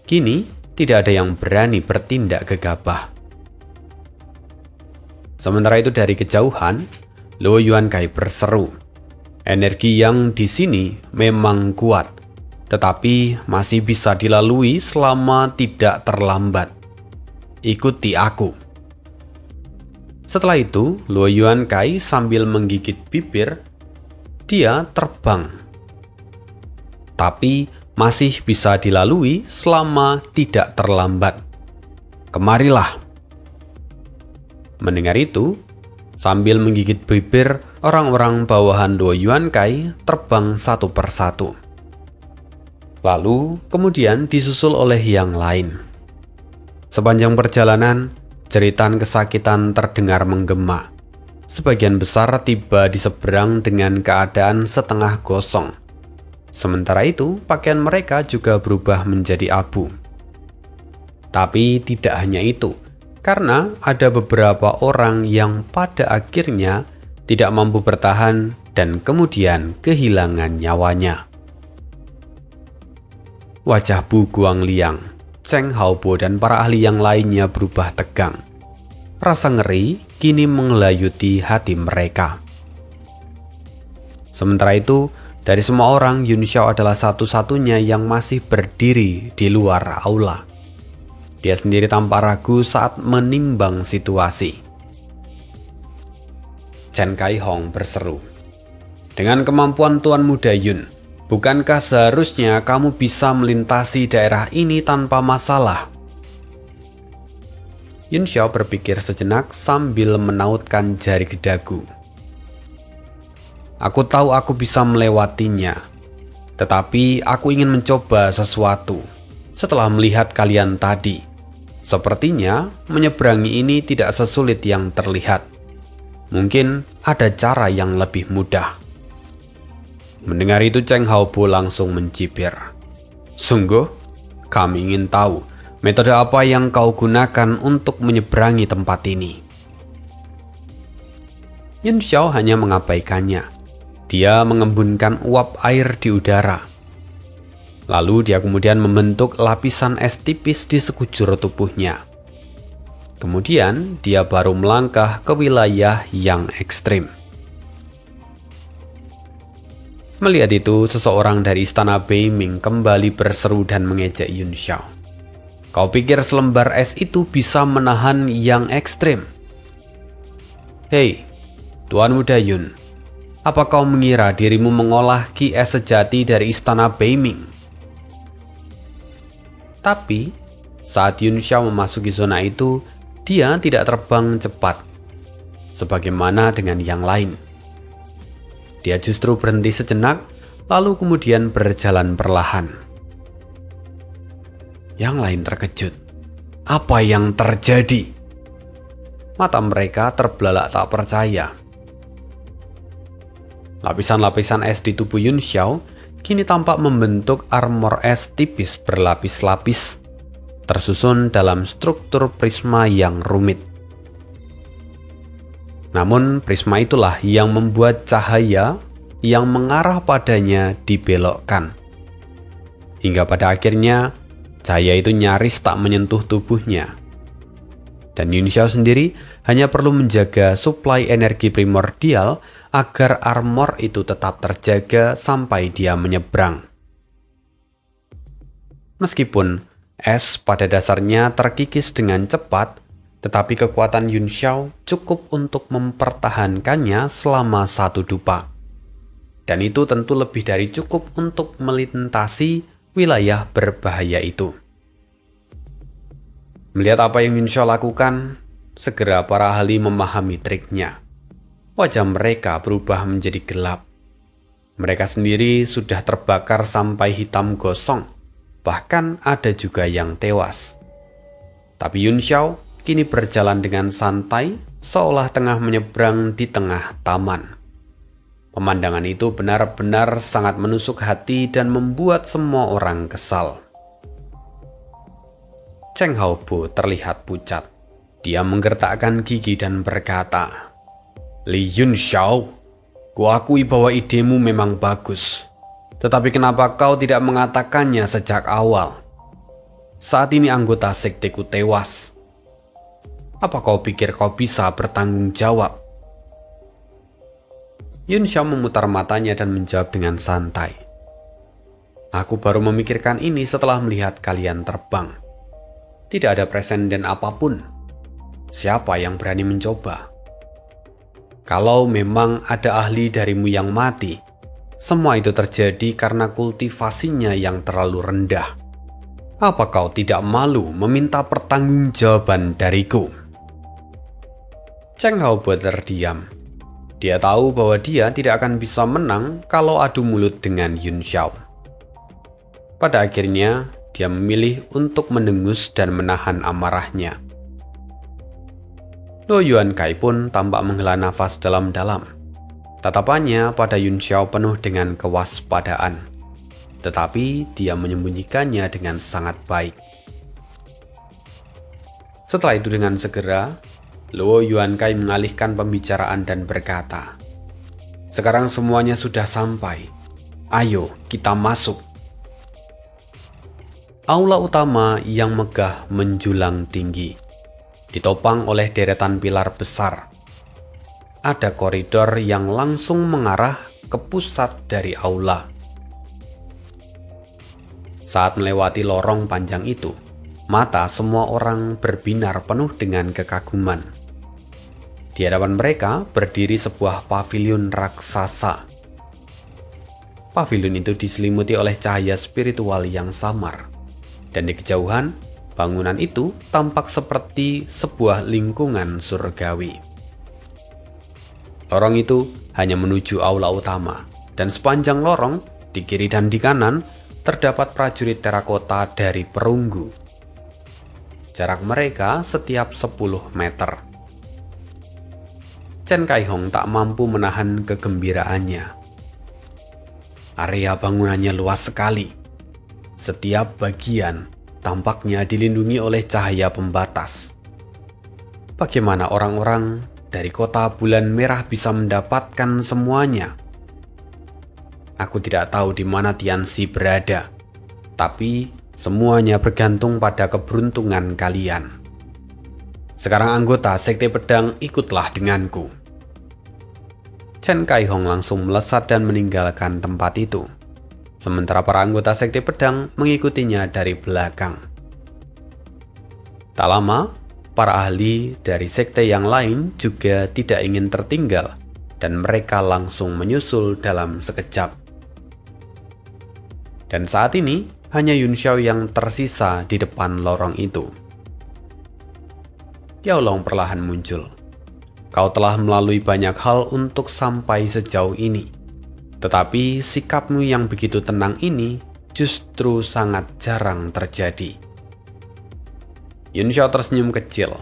Kini, tidak ada yang berani bertindak gegabah. Sementara itu dari kejauhan, Luo Yuankai berseru. Energi yang di sini memang kuat, tetapi masih bisa dilalui selama tidak terlambat. Ikuti aku. Setelah itu, Luo Yuankai sambil menggigit bibir, dia terbang. Tapi masih bisa dilalui selama tidak terlambat. Kemarilah. Mendengar itu, sambil menggigit bibir, orang-orang bawahan Luo Yuankai terbang satu persatu. Lalu kemudian disusul oleh yang lain. Sepanjang perjalanan, jeritan kesakitan terdengar menggema. Sebagian besar tiba di seberang dengan keadaan setengah gosong. Sementara itu, pakaian mereka juga berubah menjadi abu. Tapi tidak hanya itu, karena ada beberapa orang yang pada akhirnya tidak mampu bertahan dan kemudian kehilangan nyawanya. Wajah Bu Guangliang, Cheng Haobo dan para ahli yang lainnya berubah tegang. Rasa ngeri kini mengelayuti hati mereka. Sementara itu, dari semua orang, Yun Xiao adalah satu-satunya yang masih berdiri di luar aula. Dia sendiri tampak ragu saat menimbang situasi. Chen Kaihong berseru, "Dengan kemampuan Tuan Muda Yun, bukankah seharusnya kamu bisa melintasi daerah ini tanpa masalah?" Yun Xiao berpikir sejenak sambil menautkan jari ke dagu. "Aku tahu aku bisa melewatinya, tetapi aku ingin mencoba sesuatu. Setelah melihat kalian tadi, sepertinya menyeberangi ini tidak sesulit yang terlihat. Mungkin ada cara yang lebih mudah." Mendengar itu, Cheng Haobo langsung mencibir. "Sungguh, kami ingin tahu metode apa yang kau gunakan untuk menyeberangi tempat ini." Yun Xiao hanya mengabaikannya. Dia mengembunkan uap air di udara. Lalu dia kemudian membentuk lapisan es tipis di sekujur tubuhnya. Kemudian dia baru melangkah ke wilayah yang ekstrim. Melihat itu, seseorang dari istana Beiming kembali berseru dan mengejek Yun Xiao. "Kau pikir selembar es itu bisa menahan yang ekstrim?" "Hei, Tuan Muda Yun, apa kau mengira dirimu mengolah ki es sejati dari istana Beiming?" Tapi Saat Yun Xiao memasuki zona itu, dia tidak terbang cepat, sebagaimana dengan yang lain. Dia justru berhenti sejenak, lalu kemudian berjalan perlahan. Yang lain terkejut. Apa yang terjadi? Mata mereka terbelalak tak percaya. Lapisan-lapisan es di tubuh Yun Xiao kini tampak membentuk armor es tipis berlapis-lapis, tersusun dalam struktur prisma yang rumit. Namun prisma itulah yang membuat cahaya yang mengarah padanya dibelokkan. Hingga pada akhirnya, cahaya itu nyaris tak menyentuh tubuhnya. Dan Yun Xiao sendiri hanya perlu menjaga suplai energi primordial agar armor itu tetap terjaga sampai dia menyeberang. Meskipun es pada dasarnya terkikis dengan cepat, tetapi kekuatan Yun Xiao cukup untuk mempertahankannya selama 1 dupa. Dan itu tentu lebih dari cukup untuk melintasi wilayah berbahaya itu. Melihat apa yang Yun Xiao lakukan, segera para ahli memahami triknya. Wajah mereka berubah menjadi gelap. Mereka sendiri sudah terbakar sampai hitam gosong, bahkan ada juga yang tewas. Tapi Yun Xiao kini berjalan dengan santai, seolah tengah menyeberang di tengah taman. Pemandangan itu benar-benar sangat menusuk hati dan membuat semua orang kesal. Cheng Haobo terlihat pucat. Dia menggertakkan gigi dan berkata, "Li Yun Xiao, kuakui bahwa idemu memang bagus. Tetapi kenapa kau tidak mengatakannya sejak awal? Saat ini anggota sekteku tewas. Apa kau pikir kau bisa bertanggung jawab?" Yun Xiao memutar matanya dan menjawab dengan santai, "Aku baru memikirkan ini setelah melihat kalian terbang. Tidak ada presenden apapun. Siapa yang berani mencoba? Kalau memang ada ahli darimu yang mati, semua itu terjadi karena kultivasinya yang terlalu rendah. Apa kau tidak malu meminta pertanggungjawaban dariku?" Cheng Haobo terdiam. Dia tahu bahwa dia tidak akan bisa menang kalau adu mulut dengan Yun Xiao. Pada akhirnya, dia memilih untuk mendengus dan menahan amarahnya. Luo Yuankai pun tampak menghela nafas dalam-dalam. Tatapannya pada Yun Xiao penuh dengan kewaspadaan, tetapi dia menyembunyikannya dengan sangat baik. Setelah itu dengan segera, Luo Yuankai mengalihkan pembicaraan dan berkata, "Sekarang semuanya sudah sampai. Ayo kita masuk." Aula utama yang megah menjulang tinggi, ditopang oleh deretan pilar besar. Ada koridor yang langsung mengarah ke pusat dari aula. Saat melewati lorong panjang itu, mata semua orang berbinar penuh dengan kekaguman. Di hadapan mereka berdiri sebuah paviliun raksasa. Paviliun itu diselimuti oleh cahaya spiritual yang samar, dan di kejauhan, bangunan itu tampak seperti sebuah lingkungan surgawi. Lorong itu hanya menuju aula utama, dan sepanjang lorong, di kiri dan di kanan, terdapat prajurit terakota dari perunggu. Jarak mereka setiap 10 meter. Chen Kaihong tak mampu menahan kegembiraannya. Area bangunannya luas sekali. Setiap bagian tampaknya dilindungi oleh cahaya pembatas. Bagaimana orang-orang dari kota bulan merah bisa mendapatkan semuanya? Aku tidak tahu di mana Tianxi berada, tapi semuanya bergantung pada keberuntungan kalian. Sekarang anggota Sekte Pedang ikutlah denganku. Chen Kaihong langsung melesat dan meninggalkan tempat itu, sementara para anggota Sekte Pedang mengikutinya dari belakang. Tak lama, para ahli dari sekte yang lain juga tidak ingin tertinggal, dan mereka langsung menyusul dalam sekejap. Dan saat ini, hanya Yun Xiao yang tersisa di depan lorong itu. Yao Long perlahan muncul. Kau telah melalui banyak hal untuk sampai sejauh ini. Tetapi sikapmu yang begitu tenang ini justru sangat jarang terjadi. Yun Xiao tersenyum kecil.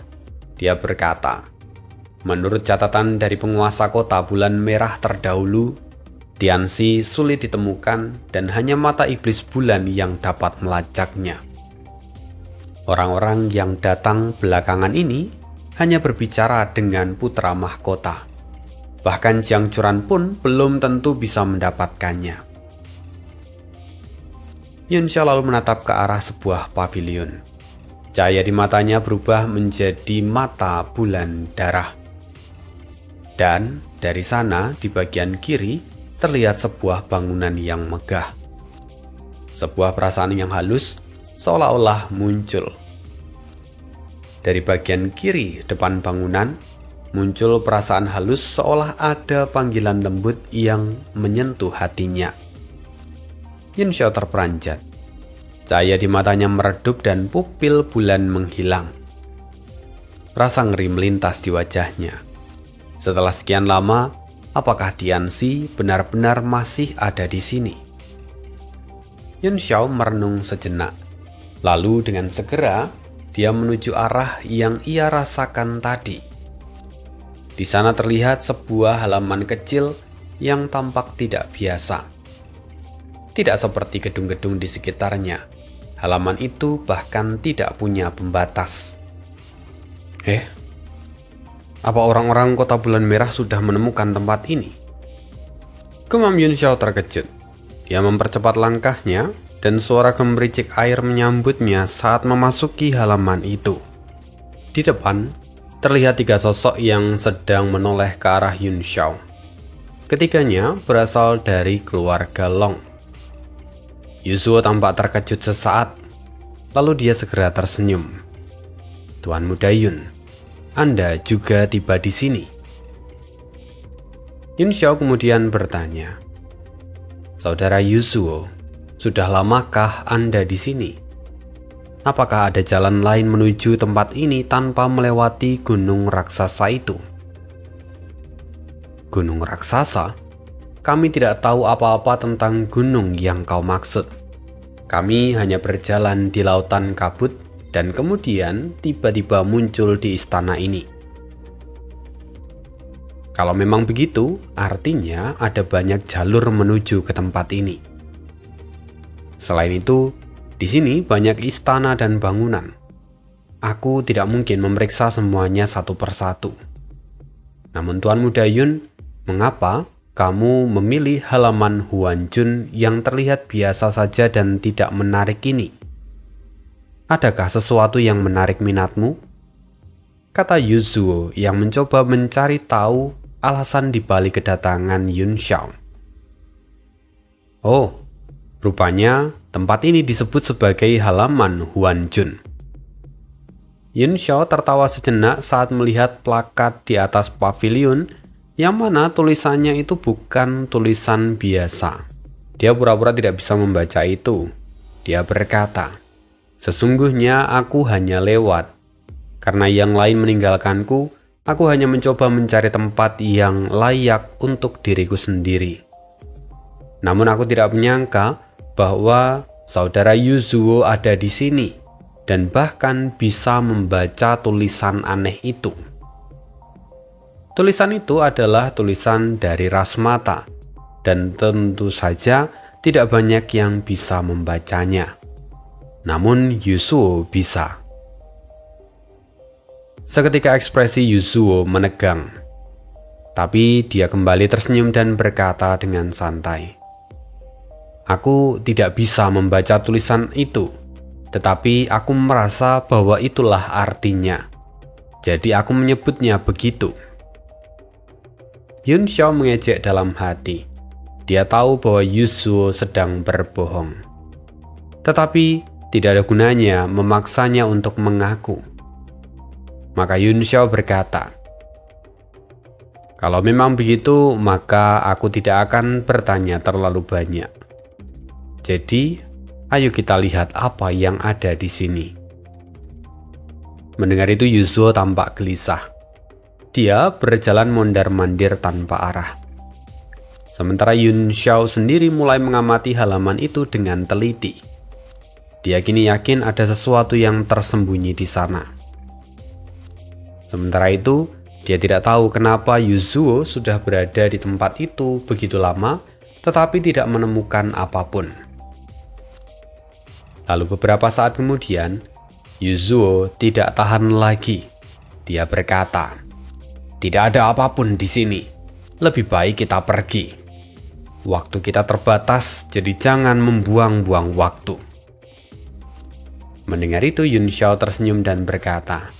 Dia berkata, menurut catatan dari penguasa kota bulan merah terdahulu, Tianxi sulit ditemukan dan hanya mata iblis bulan yang dapat melacaknya. Orang-orang yang datang belakangan ini hanya berbicara dengan putra mahkota. Bahkan Jiang Churan pun belum tentu bisa mendapatkannya. Yun Xiao lalu menatap ke arah sebuah pavilion. Cahaya di matanya berubah menjadi mata bulan darah. Dan dari sana di bagian kiri terlihat sebuah bangunan yang megah. Sebuah perasaan yang halus seolah-olah muncul. Dari bagian kiri depan bangunan muncul perasaan halus seolah ada panggilan lembut yang menyentuh hatinya. Yun Xiao terperanjat. Cahaya di matanya meredup dan pupil bulan menghilang. Rasa ngeri melintas di wajahnya. Setelah sekian lama, apakah Tianxi benar-benar masih ada di sini? Yun Xiao merenung sejenak. Lalu dengan segera, dia menuju arah yang ia rasakan tadi. Di sana terlihat sebuah halaman kecil yang tampak tidak biasa. Tidak seperti gedung-gedung di sekitarnya. Halaman itu bahkan tidak punya pembatas. Apa orang-orang kota bulan merah sudah menemukan tempat ini? Gumam Yun Xiao terkejut. Dia mempercepat langkahnya dan suara gemericik air menyambutnya saat memasuki halaman itu. Di depan, terlihat 3 sosok yang sedang menoleh ke arah Yun Xiao. Ketiganya berasal dari keluarga Long. Yuzhuo tampak terkejut sesaat, lalu dia segera tersenyum. Tuan Muda Yun, Anda juga tiba di sini. Yun Xiao kemudian bertanya, Saudara Yuzhuo, sudah lamakah Anda di sini? Apakah ada jalan lain menuju tempat ini tanpa melewati gunung raksasa itu? Gunung raksasa? Kami tidak tahu apa-apa tentang gunung yang kau maksud. Kami hanya berjalan di lautan kabut dan kemudian tiba-tiba muncul di istana ini. Kalau memang begitu, artinya ada banyak jalur menuju ke tempat ini. Selain itu, di sini banyak istana dan bangunan. Aku tidak mungkin memeriksa semuanya satu persatu. Namun Tuan Muda Yun, mengapa kamu memilih halaman Huanjun yang terlihat biasa saja dan tidak menarik ini? Adakah sesuatu yang menarik minatmu? Kata Yuzhuo yang mencoba mencari tahu alasan dibalik kedatangan Yun Xiao. Oh, rupanya tempat ini disebut sebagai halaman Huanjun. Yun Xiao tertawa sejenak saat melihat plakat di atas pavilion yang mana tulisannya itu bukan tulisan biasa. Dia pura-pura tidak bisa membaca itu. Dia berkata, sesungguhnya aku hanya lewat. Karena yang lain meninggalkanku, aku hanya mencoba mencari tempat yang layak untuk diriku sendiri. Namun aku tidak menyangka bahwa saudara Yuzhuo ada di sini dan bahkan bisa membaca tulisan aneh itu. Tulisan itu adalah tulisan dari ras mata, dan tentu saja tidak banyak yang bisa membacanya. Namun Yuzhuo bisa. Seketika ekspresi Yuzhuo menegang, tapi dia kembali tersenyum dan berkata dengan santai, Aku tidak bisa membaca tulisan itu, tetapi aku merasa bahwa itulah artinya. Jadi aku menyebutnya begitu. Yun Xiao mengejek dalam hati. Dia tahu bahwa Yuzhuo sedang berbohong. Tetapi tidak ada gunanya memaksanya untuk mengaku. Maka Yun Xiao berkata, kalau memang begitu, maka aku tidak akan bertanya terlalu banyak. Jadi, Ayo kita lihat apa yang ada di sini. Mendengar itu Yuzuo tampak gelisah. Dia berjalan mondar-mandir tanpa arah. Sementara Yun Xiao sendiri mulai mengamati halaman itu dengan teliti. Dia kini yakin ada sesuatu yang tersembunyi di sana. Sementara itu, dia tidak tahu kenapa Yuzuo sudah berada di tempat itu begitu lama, tetapi tidak menemukan apapun. Lalu beberapa saat kemudian, Yuzuo tidak tahan lagi. Dia berkata, "Tidak ada apapun di sini. Lebih baik kita pergi. Waktu kita terbatas, jadi jangan membuang-buang waktu." Mendengar itu, Yun Xiao tersenyum dan berkata,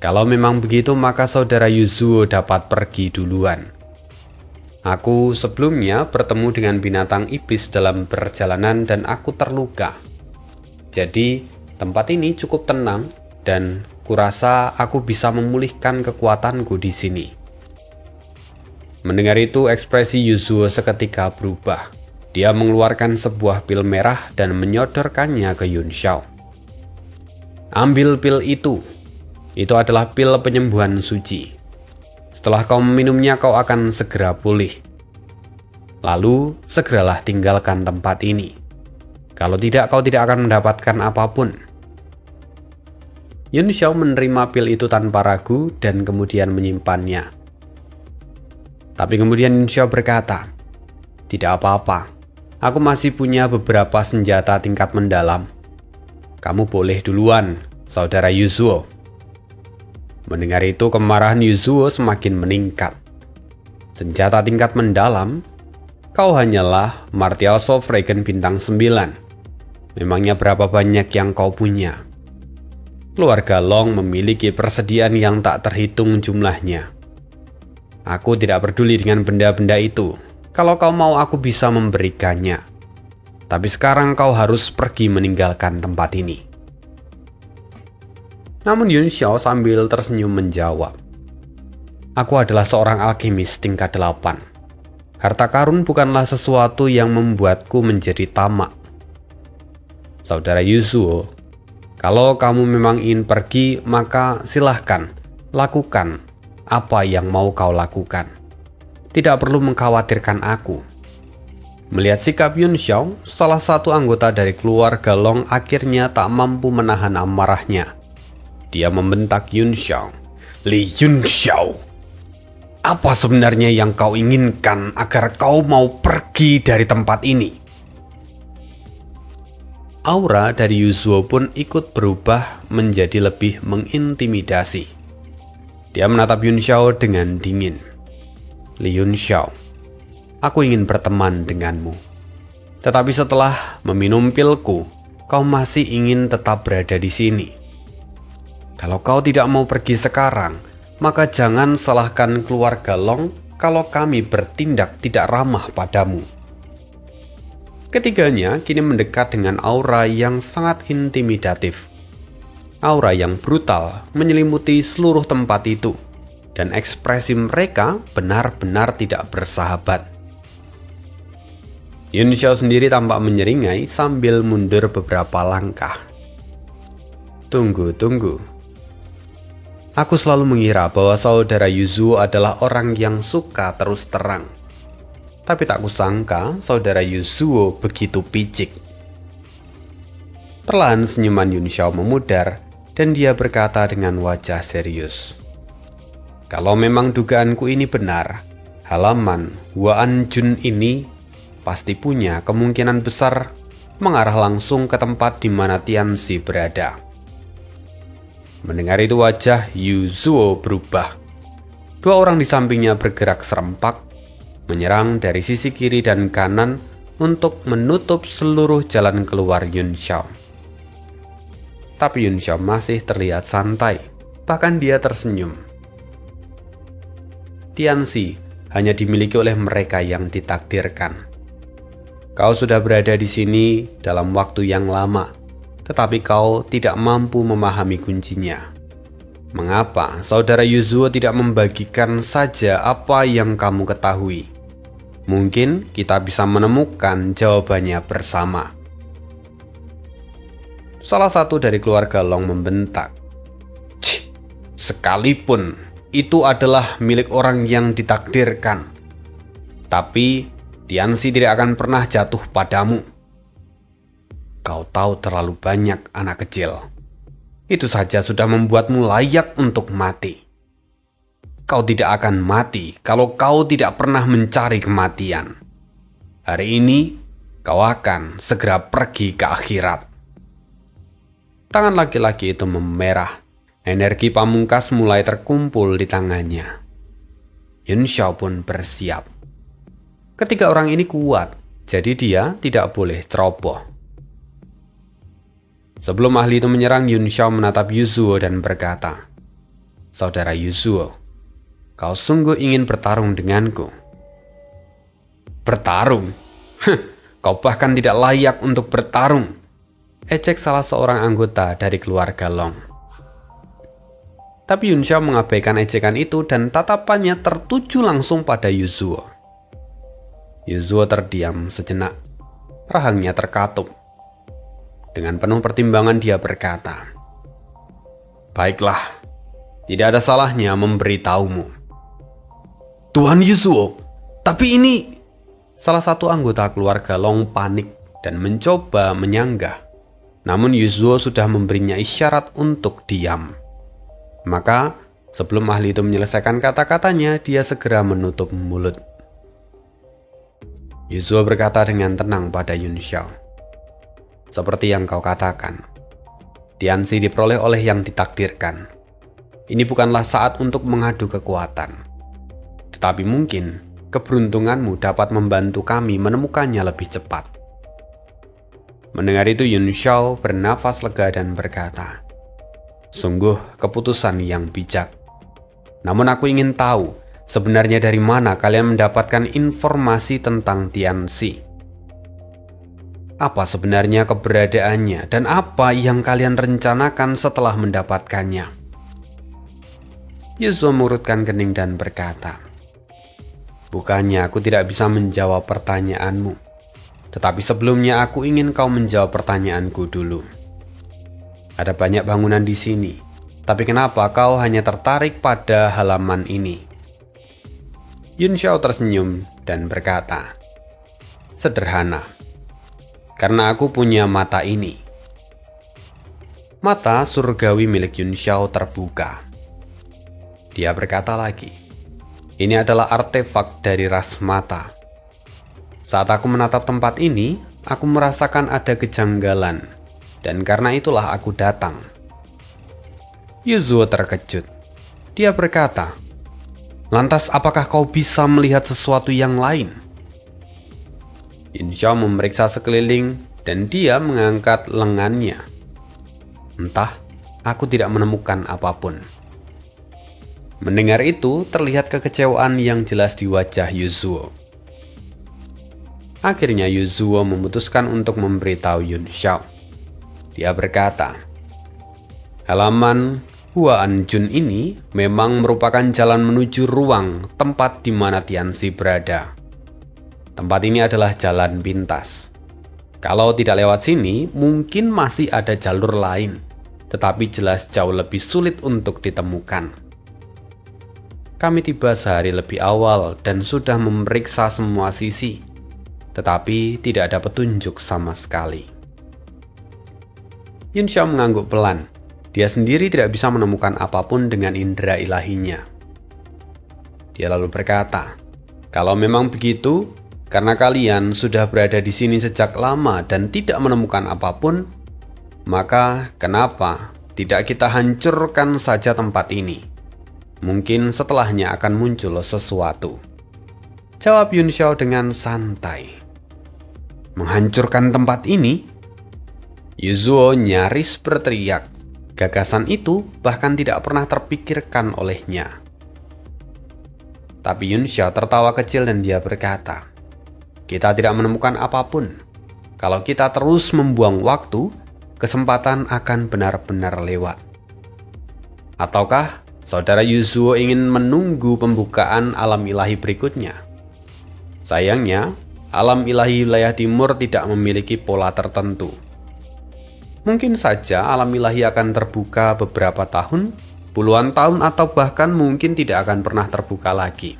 "Kalau memang begitu, maka saudara Yuzuo dapat pergi duluan. Aku sebelumnya bertemu dengan binatang iblis dalam perjalanan dan aku terluka. Jadi, tempat ini cukup tenang dan kurasa aku bisa memulihkan kekuatanku di sini." Mendengar itu, ekspresi Yuzuo seketika berubah. Dia mengeluarkan sebuah pil merah dan menyodorkannya ke Yun Xiao. "Ambil pil itu. Itu adalah pil penyembuhan suci. Setelah kau meminumnya, kau akan segera pulih. Lalu, segeralah tinggalkan tempat ini. Kalau tidak, kau tidak akan mendapatkan apapun." Yun Xiao menerima pil itu tanpa ragu dan kemudian menyimpannya. Tapi kemudian Yun Xiao berkata, "Tidak apa-apa, aku masih punya beberapa senjata tingkat mendalam. Kamu boleh duluan, saudara Yuzuo." Mendengar itu, kemarahan Yuzuo semakin meningkat. "Senjata tingkat mendalam? Kau hanyalah Martial Sword Dragon bintang 9. Memangnya berapa banyak yang kau punya? Keluarga Long memiliki persediaan yang tak terhitung jumlahnya. Aku tidak peduli dengan benda-benda itu. Kalau kau mau, aku bisa memberikannya. Tapi sekarang kau harus pergi meninggalkan tempat ini." Namun Yun Xiao sambil tersenyum menjawab, "Aku adalah seorang alkemis tingkat 8. Harta karun bukanlah sesuatu yang membuatku menjadi tamak. Saudara Yuzuo, kalau kamu memang ingin pergi, maka silahkan lakukan apa yang mau kau lakukan. Tidak perlu mengkhawatirkan aku." Melihat sikap Yun Xiao, salah satu anggota dari keluarga Long akhirnya tak mampu menahan amarahnya. Dia membentak Yun Xiao, "Li Yun Xiao, apa sebenarnya yang kau inginkan agar kau mau pergi dari tempat ini?" Aura dari Yuzuo pun ikut berubah menjadi lebih mengintimidasi. Dia menatap Yun Xiao dengan dingin. "Li Yun Xiao, aku ingin berteman denganmu. Tetapi setelah meminum pilku, kau masih ingin tetap berada di sini. Kalau kau tidak mau pergi sekarang, maka jangan salahkan keluarga Long kalau kami bertindak tidak ramah padamu." Ketiganya kini mendekat dengan aura yang sangat intimidatif. Aura yang brutal menyelimuti seluruh tempat itu, dan ekspresi mereka benar-benar tidak bersahabat. Yun Xiao sendiri tampak menyeringai sambil mundur beberapa langkah. Tunggu. Aku selalu mengira bahwa saudara Yuzuo adalah orang yang suka terus terang. Tapi tak kusangka saudara Yuzuo begitu picik. Perlahan senyuman Yun Xiao memudar dan dia berkata dengan wajah serius, "Kalau memang dugaanku ini benar, halaman Huan Jun ini pasti punya kemungkinan besar mengarah langsung ke tempat di mana Tianzi berada." Mendengar itu, wajah Yuzuo berubah. Dua orang di sampingnya bergerak serempak, menyerang dari sisi kiri dan kanan untuk menutup seluruh jalan keluar Yun Xiao. Tapi Yun Xiao masih terlihat santai, bahkan dia tersenyum. Tianzi hanya dimiliki oleh mereka yang ditakdirkan. Kau sudah berada di sini dalam waktu yang lama, tetapi kau tidak mampu memahami kuncinya. Mengapa saudara Yuzuo tidak membagikan saja apa yang kamu ketahui? Mungkin kita bisa menemukan jawabannya bersama. Salah satu dari keluarga Long membentak. "Cih, sekalipun itu adalah milik orang yang ditakdirkan, tapi Tianxi tidak akan pernah jatuh padamu. Kau tahu terlalu banyak, anak kecil. Itu saja sudah membuatmu layak untuk mati. Kau tidak akan mati kalau kau tidak pernah mencari kematian. Hari ini kau akan segera pergi ke akhirat." Tangan laki-laki itu memerah. Energi pamungkas mulai terkumpul di tangannya. Yun Xiao pun bersiap. Ketiga orang ini kuat, jadi dia tidak boleh ceroboh. Sebelum ahli itu menyerang, Yun Xiao menatap Yuzuo dan berkata, "Saudara Yuzuo, kau sungguh ingin bertarung denganku?" "Bertarung? Kau bahkan tidak layak untuk bertarung," ejek salah seorang anggota dari keluarga Long. Tapi Yun Xiao mengabaikan ejekan itu dan tatapannya tertuju langsung pada Yuzuo. Yuzuo terdiam sejenak, rahangnya terkatup. Dengan penuh pertimbangan dia berkata, "Baiklah, tidak ada salahnya memberitahumu." "Tuan Yuzuo, tapi ini..." Salah satu anggota keluarga Long panik dan mencoba menyanggah. Namun Yuzuo sudah memberinya isyarat untuk diam. Maka sebelum ahli itu menyelesaikan kata-katanya, dia segera menutup mulut. Yuzuo berkata dengan tenang pada Yun Xiao, "Seperti yang kau katakan, Tianxi diperoleh oleh yang ditakdirkan. Ini bukanlah saat untuk mengadu kekuatan. Tetapi mungkin keberuntunganmu dapat membantu kami menemukannya lebih cepat." Mendengar itu Yun Xiao bernafas lega dan berkata, "Sungguh keputusan yang bijak. Namun aku ingin tahu, sebenarnya dari mana kalian mendapatkan informasi tentang Tianxi? Apa sebenarnya keberadaannya dan apa yang kalian rencanakan setelah mendapatkannya?" Yuzuo mengurutkan kening dan berkata, "Bukannya aku tidak bisa menjawab pertanyaanmu, tetapi sebelumnya aku ingin kau menjawab pertanyaanku dulu. Ada banyak bangunan di sini, tapi kenapa kau hanya tertarik pada halaman ini?" Yun Xiao tersenyum dan berkata, "Sederhana, karena aku punya mata ini." Mata surgawi milik Yun Xiao terbuka. Dia berkata lagi, "Ini adalah artefak dari ras mata. Saat aku menatap tempat ini, aku merasakan ada kejanggalan, dan karena itulah aku datang." Yuzuo terkejut. Dia berkata, "Lantas apakah kau bisa melihat sesuatu yang lain?" Yun Xiao memeriksa sekeliling dan dia mengangkat lengannya. "Entah, aku tidak menemukan apapun." Mendengar itu, terlihat kekecewaan yang jelas di wajah Yuzuo. Akhirnya Yuzuo memutuskan untuk memberitahu Yun Xiao. Dia berkata, "Halaman Huan Jun ini memang merupakan jalan menuju ruang tempat di mana Tianxi berada. Tempat ini adalah jalan pintas. Kalau tidak lewat sini, mungkin masih ada jalur lain, tetapi jelas jauh lebih sulit untuk ditemukan. Kami tiba sehari lebih awal dan sudah memeriksa semua sisi, tetapi tidak ada petunjuk sama sekali." Yun Xiao mengangguk pelan. Dia sendiri tidak bisa menemukan apapun dengan indera ilahinya. Dia lalu berkata, "Kalau memang begitu, karena kalian sudah berada di sini sejak lama dan tidak menemukan apapun, maka kenapa tidak kita hancurkan saja tempat ini? Mungkin setelahnya akan muncul sesuatu." Jawab Yun Xiao dengan santai. "Menghancurkan tempat ini?" Yuzuo nyaris berteriak. Gagasan itu bahkan tidak pernah terpikirkan olehnya. Tapi Yun Xiao tertawa kecil dan dia berkata, "Kita tidak menemukan apapun. Kalau kita terus membuang waktu, kesempatan akan benar-benar lewat. Ataukah saudara Yuzuo ingin menunggu pembukaan alam ilahi berikutnya? Sayangnya, alam ilahi wilayah timur tidak memiliki pola tertentu. Mungkin saja alam ilahi akan terbuka beberapa tahun, puluhan tahun, atau bahkan mungkin tidak akan pernah terbuka lagi.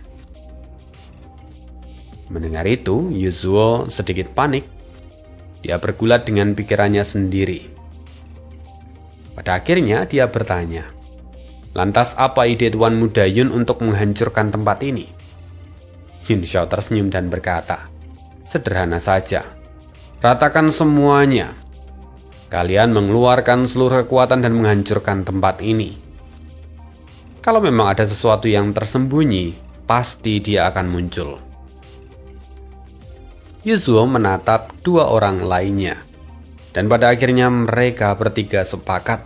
Mendengar itu, Yasuo sedikit panik. Dia bergulat dengan pikirannya sendiri. Pada akhirnya dia bertanya, "Lantas apa ide Tuan Muda Yun untuk menghancurkan tempat ini?" Yun Xiao tersenyum dan berkata, "Sederhana saja. Ratakan semuanya. Kalian mengeluarkan seluruh kekuatan dan menghancurkan tempat ini. Kalau memang ada sesuatu yang tersembunyi, pasti dia akan muncul." Yasuo menatap dua orang lainnya, dan pada akhirnya mereka bertiga sepakat.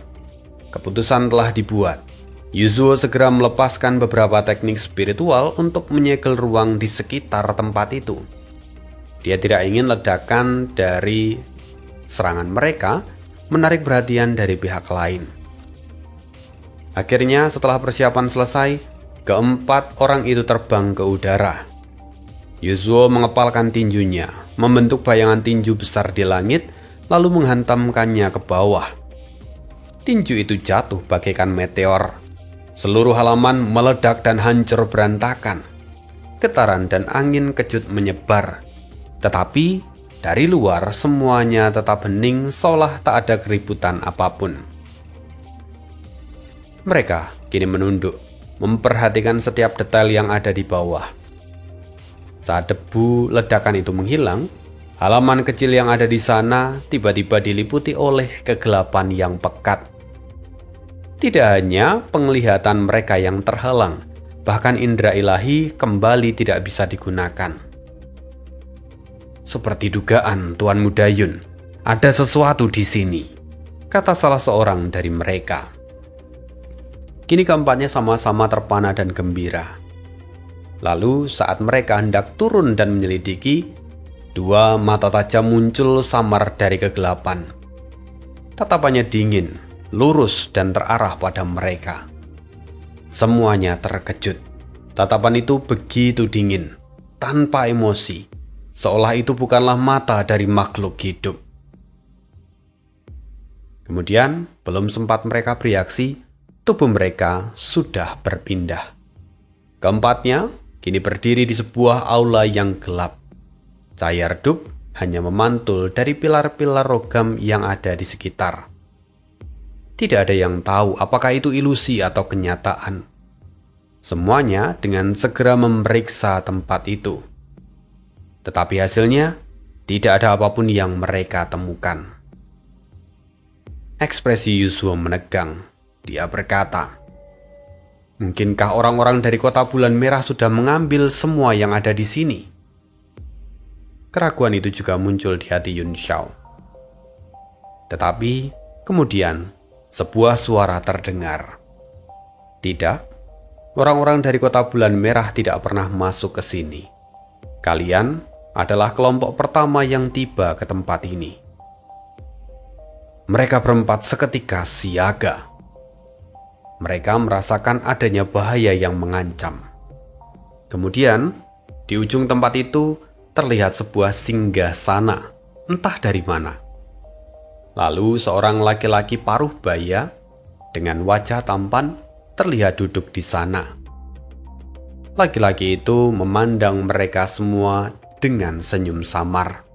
Keputusan telah dibuat. Yasuo segera melepaskan beberapa teknik spiritual untuk menyegel ruang di sekitar tempat itu. Dia tidak ingin ledakan dari serangan mereka menarik perhatian dari pihak lain. Akhirnya setelah persiapan selesai, keempat orang itu terbang ke udara. Yasuo mengepalkan tinjunya, membentuk bayangan tinju besar di langit, lalu menghantamkannya ke bawah. Tinju itu jatuh bagaikan meteor. Seluruh halaman meledak dan hancur berantakan. Getaran dan angin kejut menyebar. Tetapi dari luar semuanya tetap hening, seolah tak ada keributan apapun. Mereka kini menunduk, memperhatikan setiap detail yang ada di bawah. Saat debu ledakan itu menghilang, halaman kecil yang ada di sana tiba-tiba diliputi oleh kegelapan yang pekat. Tidak hanya penglihatan mereka yang terhalang, bahkan indera ilahi kembali tidak bisa digunakan. "Seperti dugaan, Tuan Muda Yun, ada sesuatu di sini," kata salah seorang dari mereka. Kini keempatnya sama-sama terpana dan gembira. Lalu saat mereka hendak turun dan menyelidiki, dua mata tajam muncul samar dari kegelapan. Tatapannya dingin, lurus dan terarah pada mereka. Semuanya terkejut. Tatapan itu begitu dingin, tanpa emosi, seolah itu bukanlah mata dari makhluk hidup. Kemudian, belum sempat mereka bereaksi, tubuh mereka sudah berpindah. Keempatnya kini berdiri di sebuah aula yang gelap. Cahaya redup hanya memantul dari pilar-pilar logam yang ada di sekitar. Tidak ada yang tahu apakah itu ilusi atau kenyataan. Semuanya dengan segera memeriksa tempat itu. Tetapi hasilnya, tidak ada apapun yang mereka temukan. Ekspresi Yasuo menegang. Dia berkata, "Mungkinkah orang-orang dari Kota Bulan Merah sudah mengambil semua yang ada di sini?" Keraguan itu juga muncul di hati Yun Xiao. Tetapi kemudian sebuah suara terdengar. "Tidak, orang-orang dari Kota Bulan Merah tidak pernah masuk ke sini. Kalian adalah kelompok pertama yang tiba ke tempat ini." Mereka berempat seketika siaga. Mereka merasakan adanya bahaya yang mengancam. Kemudian, di ujung tempat itu terlihat sebuah singgasana, entah dari mana. Lalu seorang laki-laki paruh baya dengan wajah tampan terlihat duduk di sana. Laki-laki itu memandang mereka semua dengan senyum samar.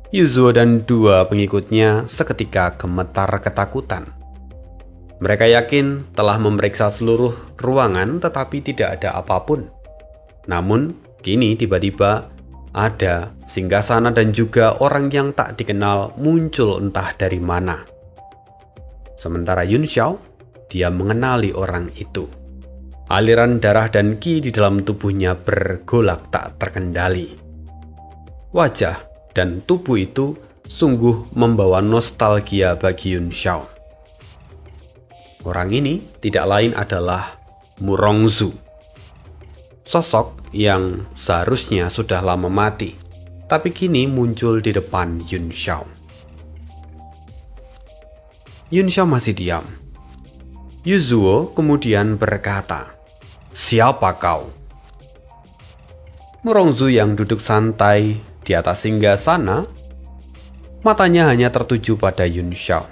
Yasuo dan dua pengikutnya seketika gemetar ketakutan. Mereka yakin telah memeriksa seluruh ruangan tetapi tidak ada apapun. Namun, kini tiba-tiba ada singgasana dan juga orang yang tak dikenal muncul entah dari mana. Sementara Yun Xiao, dia mengenali orang itu. Aliran darah dan ki di dalam tubuhnya bergolak tak terkendali. Wajah dan tubuh itu sungguh membawa nostalgia bagi Yun Xiao. Orang ini tidak lain adalah Murongzu, sosok yang seharusnya sudah lama mati, tapi kini muncul di depan Yun Xiao. Yun Xiao masih diam. Yasuo kemudian berkata, "Siapa kau?" Murongzu yang duduk santai di atas singgasana Matanya hanya tertuju pada Yun Xiao.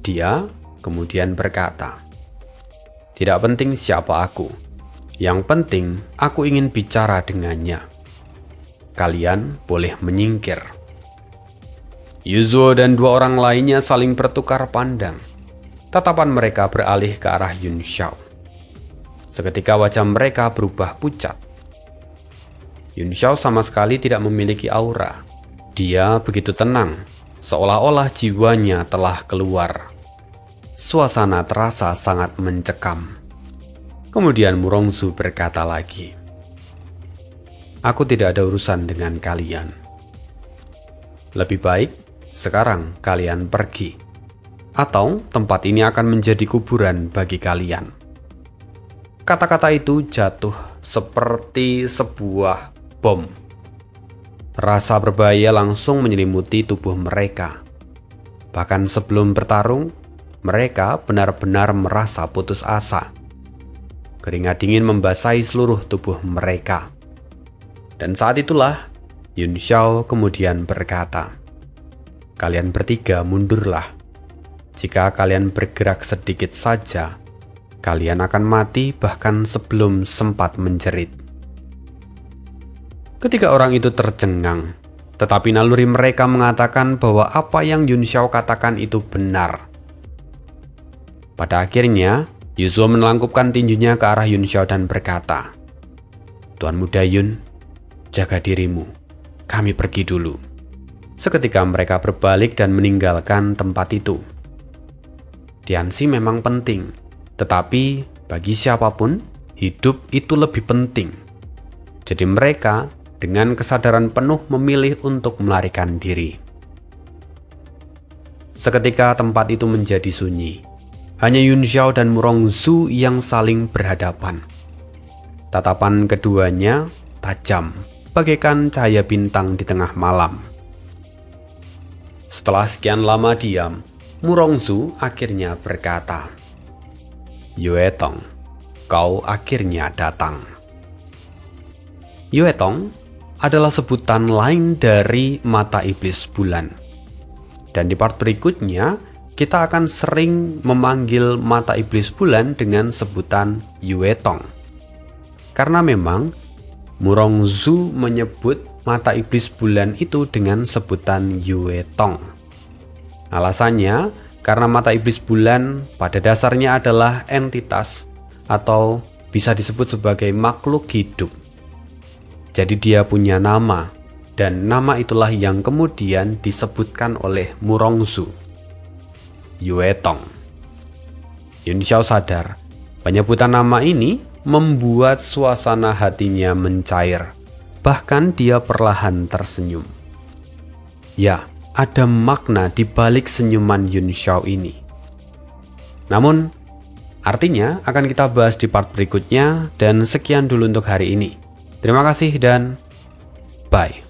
Dia kemudian berkata, "Tidak penting siapa aku. Yang penting aku ingin bicara dengannya. Kalian boleh menyingkir." Yuzuo dan dua orang lainnya saling bertukar pandang. Tatapan mereka beralih ke arah Yun Xiao. Seketika wajah mereka berubah pucat. Yun Xiao sama sekali tidak memiliki aura. Dia begitu tenang, seolah-olah jiwanya telah keluar. Suasana terasa sangat mencekam. Kemudian Murongzu berkata lagi, "Aku tidak ada urusan dengan kalian. Lebih baik sekarang kalian pergi, atau tempat ini akan menjadi kuburan bagi kalian." Kata-kata itu jatuh seperti sebuah bom. Rasa berbahaya langsung menyelimuti tubuh mereka. Bahkan sebelum bertarung, mereka benar-benar merasa putus asa. Keringat dingin membasahi seluruh tubuh mereka. Dan saat itulah Yun Xiao kemudian berkata, "Kalian bertiga mundurlah. Jika kalian bergerak sedikit saja, kalian akan mati bahkan sebelum sempat menjerit." Ketiga orang itu tercengang, tetapi naluri mereka mengatakan bahwa apa yang Yun Xiao katakan itu benar. Pada akhirnya, Yuzuo menelangkupkan tinjunya ke arah Yun Xiao dan berkata, "Tuan Muda Yun, jaga dirimu. Kami pergi dulu." Seketika mereka berbalik dan meninggalkan tempat itu. Tianxi memang penting, tetapi bagi siapapun, hidup itu lebih penting. Jadi mereka dengan kesadaran penuh memilih untuk melarikan diri. Seketika tempat itu menjadi sunyi. Hanya Yun Xiao dan Murongzu yang saling berhadapan. Tatapan keduanya tajam, bagaikan cahaya bintang di tengah malam. Setelah sekian lama diam, Murongzu akhirnya berkata, "Yue Tong, kau akhirnya datang." Yue Tong adalah sebutan lain dari mata iblis bulan. Dan di part berikutnya, kita akan sering memanggil mata iblis bulan dengan sebutan Yue Tong. Karena memang Murongzu menyebut mata iblis bulan itu dengan sebutan Yue Tong. Alasannya, karena mata iblis bulan pada dasarnya adalah entitas atau bisa disebut sebagai makhluk hidup. Jadi dia punya nama, dan nama itulah yang kemudian disebutkan oleh Murongzu, Yue Tong. Yun Xiao sadar, penyebutan nama ini membuat suasana hatinya mencair. Bahkan dia perlahan tersenyum. Ya, ada makna di balik senyuman Yun Xiao ini. Namun, artinya akan kita bahas di part berikutnya, dan sekian dulu untuk hari ini. Terima kasih dan bye.